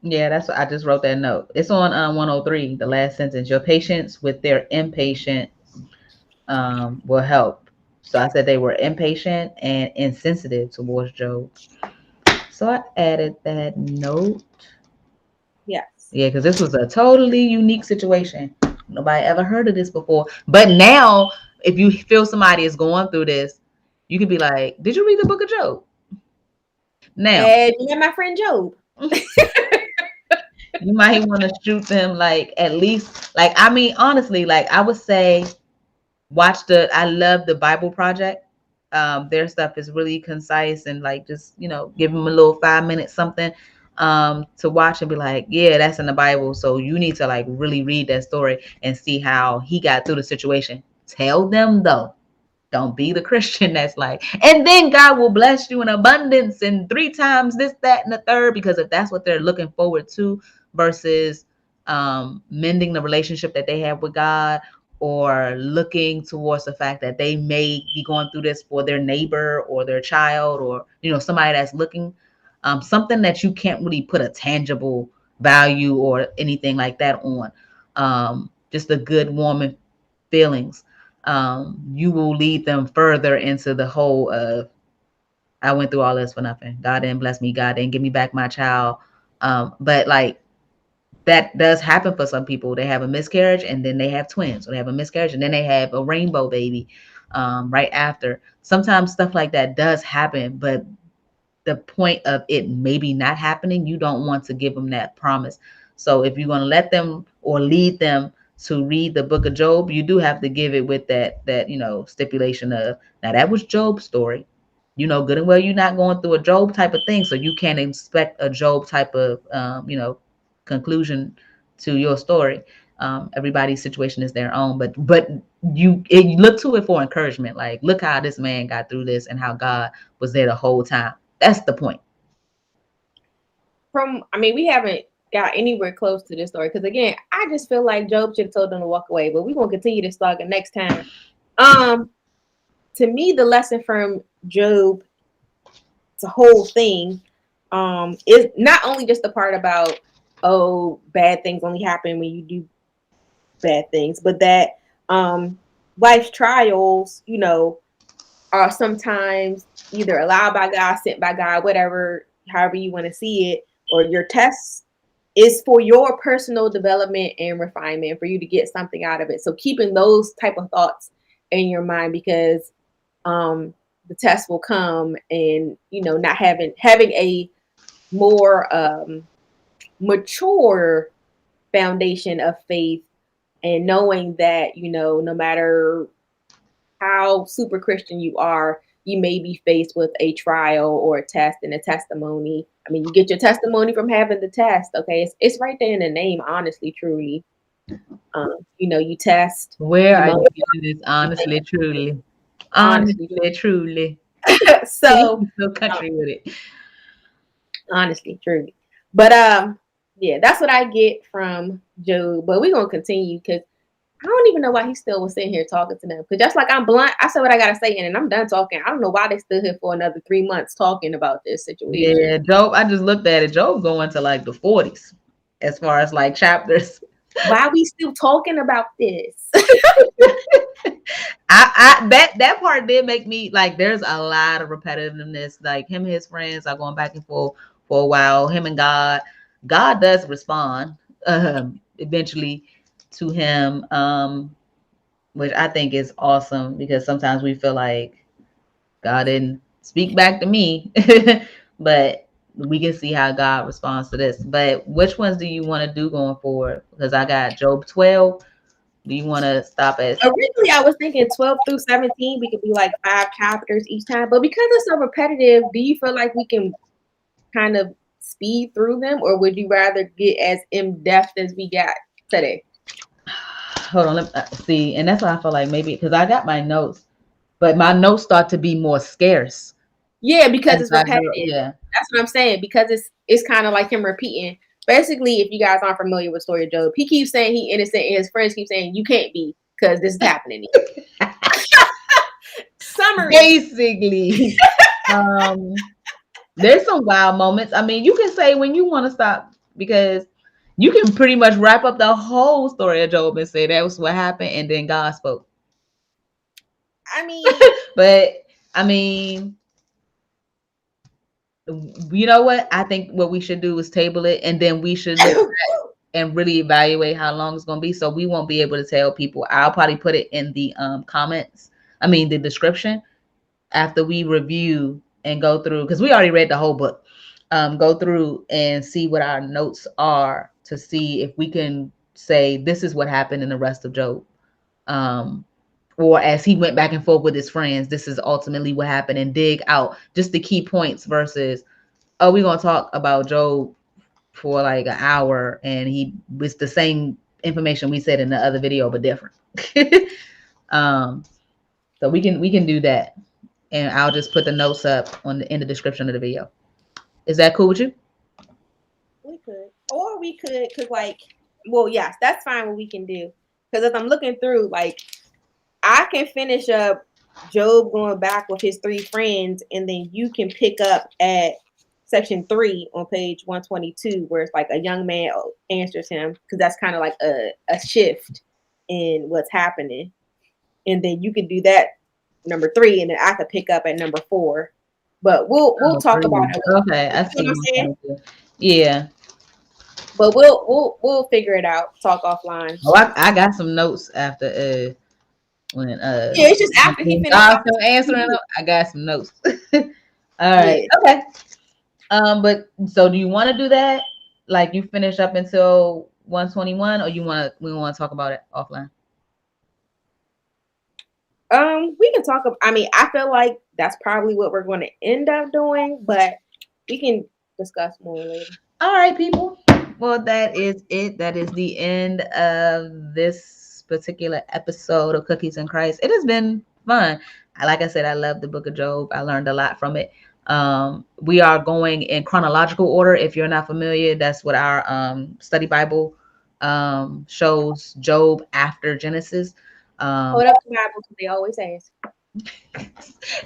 Yeah, that's what I just wrote that note. It's on 103, the last sentence. Your patience with their impatient will help. So I said they were impatient and insensitive towards Job. So I added that note. Yes. Yeah, because this was a totally unique situation. Nobody ever heard of this before. But now, if you feel somebody is going through this, you could be like, did you read the book of Job? Now, And yeah, my friend Job. you might want to shoot them like at least, like, I mean, honestly, like I would say, I love the Bible Project. Their stuff is really concise and like just, give them a little 5 minutes something to watch and be like, yeah, that's in the Bible. So you need to like really read that story and see how he got through the situation. Tell them though, don't be the Christian that's like, and then God will bless you in abundance and 3 times this, that, and the third, because if that's what they're looking forward to versus mending the relationship that they have with God, or looking towards the fact that they may be going through this for their neighbor or their child, or somebody that's looking, something that you can't really put a tangible value or anything like that on, just the good warming feelings, you will lead them further into the whole of, I went through all this for nothing. God didn't bless me. God didn't give me back my child. But like, that does happen for some people. They have a miscarriage and then they have twins, or they have a miscarriage and then they have a rainbow baby right after. Sometimes stuff like that does happen, but the point of it maybe not happening, you don't want to give them that promise. So if you're going to let them or lead them to read the book of Job, you do have to give it with that stipulation of, now that was Job's story. Good and well, you're not going through a Job type of thing, so you can't expect a Job type of conclusion to your story. Everybody's situation is their own, but you look to it for encouragement. Like, look how this man got through this and how God was there the whole time. That's the point. We haven't got anywhere close to this story. Because again, I just feel like Job should have told them to walk away. But we're gonna continue this saga next time. To me, the lesson from Job, the whole thing, is not only just the part about, oh, bad things only happen when you do bad things, but that life's trials, are sometimes either allowed by God, sent by God, whatever, however you want to see it, or your tests is for your personal development and refinement, for you to get something out of it. So keeping those type of thoughts in your mind, because the test will come, and not having a more mature foundation of faith, and knowing that no matter how super Christian you are, you may be faced with a trial or a test and a testimony. I mean, you get your testimony from having the test. Okay, it's right there in the name. Honestly, truly, you test. Where are you getting this? Honestly, truly. Honestly, truly. So no country with it. Honestly, truly. But yeah, that's what I get from Job. But we're gonna continue, because I don't even know why he still was sitting here talking to them. Because just like I'm blunt, I said what I gotta say, and I'm done talking. I don't know why they stood here for another 3 months talking about this situation. Yeah, Job. I just looked at it. Job going to like the 40s as far as like chapters. Why are we still talking about this? That part did make me like. There's a lot of repetitiveness. Like him and his friends are going back and forth for a while. Him and God. God does respond eventually to him, which I think is awesome, because sometimes we feel like God didn't speak back to me, but we can see how God responds to this. But which ones do you want to do going forward? Because I got Job 12. Do you want to stop at? Originally, I was thinking 12 through 17. We could be like 5 chapters each time. But because it's so repetitive, do you feel like we can kind of speed through them, or would you rather get as in depth as we got today? Hold on, let me see. And that's why I feel like maybe because I got my notes, but my notes start to be more scarce. Yeah, because it's repetitive. Yeah, that's what I'm saying. Because it's kind of like him repeating. Basically, if you guys aren't familiar with Story of Job, he keeps saying he innocent, and his friends keep saying you can't be, because this is happening to you. Summary. Basically, there's some wild moments. I mean, you can say when you want to stop, because you can pretty much wrap up the whole story of Job and say that was what happened, and then God spoke. I mean, but I mean, you know what? I think what we should do is table it, and then we should look at and really evaluate how long it's going to be. So we won't be able to tell people. I'll probably put it in the comments. I mean, the description after we review and go through, because we already read the whole book. Go through and see what our notes are to see if we can say this is what happened in the rest of Job. Or as he went back and forth with his friends, this is ultimately what happened, and dig out just the key points versus, oh, we're going to talk about Job for like an hour and he was the same information we said in the other video, but different. So we can do that. And I'll just put the notes up in the description of the video. Is that cool with you? We could. Or we could, because well, yes, that's fine what we can do. Because as I'm looking through, I can finish up Job going back with his 3 friends, and then you can pick up at section 3 on page 122, where it's like a young man answers him, because that's kind of like a shift in what's happening. And then you can do that number 3, and then I could pick up at number 4. But we'll talk about it. Okay, I see what I'm saying. Yeah. But we'll figure it out. Talk offline. Oh, I got some notes after when yeah, it's just after he finished answering them. I got some notes. All right. Yeah. Okay. But so do you want to do that? Like you finish up until 121, or we want to talk about it offline? We can talk. I mean, I feel like that's probably what we're going to end up doing, but we can discuss more later. All right, people. Well, that is it. That is the end of this particular episode of Cookies and Christ. It has been fun. Like I said, I love the Book of Job. I learned a lot from it. We are going in chronological order. If you're not familiar, that's what our study Bible shows, Job after Genesis. Hold up the Bible because they always ask.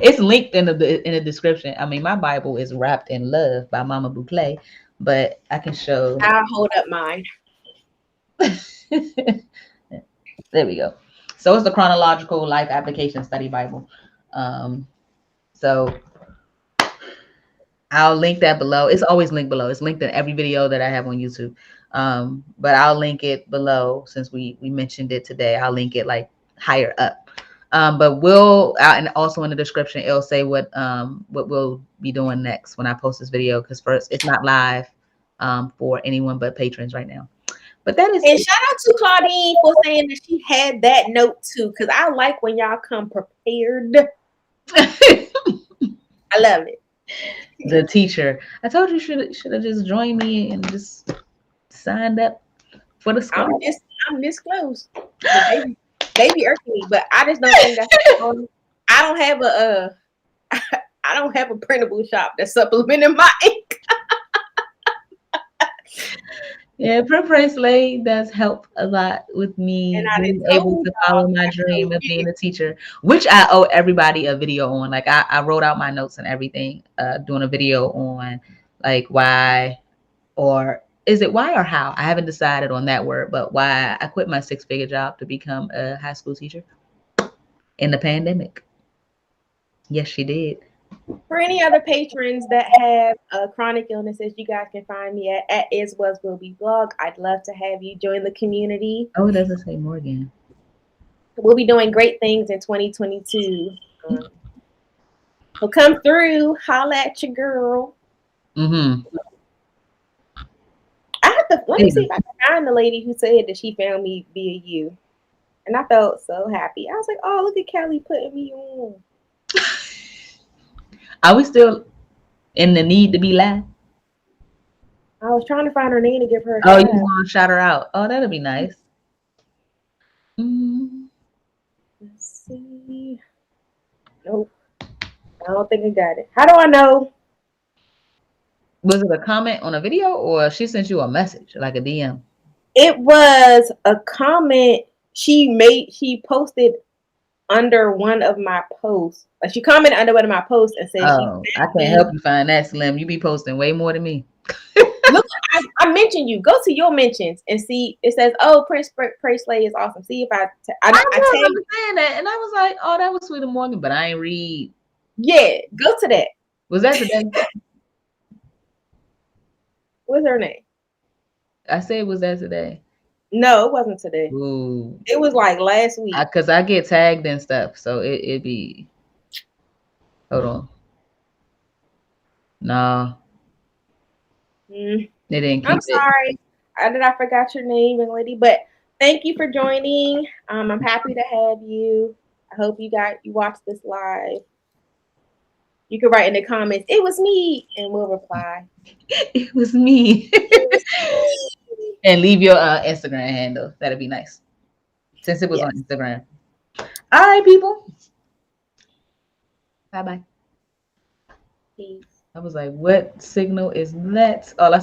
It's linked in the description. I mean, my Bible is wrapped in love by Mama Boucle, but I can show. I'll hold up mine. There we go. So it's the chronological life application study Bible. So I'll link that below. It's always linked below. It's linked in every video that I have on YouTube. But I'll link it below since we mentioned it today. I'll link it like higher up. But we'll and also in the description it'll say what we'll be doing next when I post this video, because first it's not live for anyone but patrons right now. But that is, and shout out to Claudine for saying that she had that note too, because I like when y'all come prepared. I love it. The teacher. I told you should have just joined me and just signed up for the school. I'm this close. They be irking me, but I just don't think that's I don't have I don't have a printable shop that's supplementing my ink. Yeah, Print Slay does help a lot with me being able to follow my dream of being a teacher, which I owe everybody a video on. Like I wrote out my notes and everything, doing a video on like why, or is it why or how? I haven't decided on that word, but why I quit my 6-figure job to become a high school teacher in the pandemic. Yes, she did. For any other patrons that have chronic illnesses, you guys can find me at iswaswillbeblog. I'd love to have you join the community. Oh, it doesn't say Morgan. We'll be doing great things in 2022. So come through, holla at your girl. Mm-hmm. I have to let me see if I can find the lady who said that she found me via you, and I felt so happy. I was like, "Oh, look at Kelly putting me on." Are we still in the need to be live? I was trying to find her name to give her. Oh, you want to shout her out? Oh, that'll be nice. Let's see. Nope. I don't think I got it. How do I know? Was it a comment on a video or she sent you a message, like a DM? It was a comment she posted under one of my posts. Like she commented under one of my posts and said, "Oh, I can't help you find that, Slim. You be posting way more than me." Look, I mentioned you. Go to your mentions and see. It says, "Oh, Prince Slay is awesome." See if I was saying that, and I was like, "Oh, that was sweet of Morgan," but I ain't read. Yeah, go to that. Was that today? What's her name? I said, was that today? No, it wasn't today. Ooh. It was like last week. Because I get tagged and stuff, so it be. Hold on. No. They didn't keep I'm sorry. I forgot your name, young lady, but thank you for joining. I'm happy to have you. I hope you watched this live. You can write in the comments, "It was me," and we'll reply. It was me. And leave your Instagram handle. That'd be nice. Since it was on Instagram. All right, people. Bye-bye. Peace. I was like, what signal is that? Oh, that's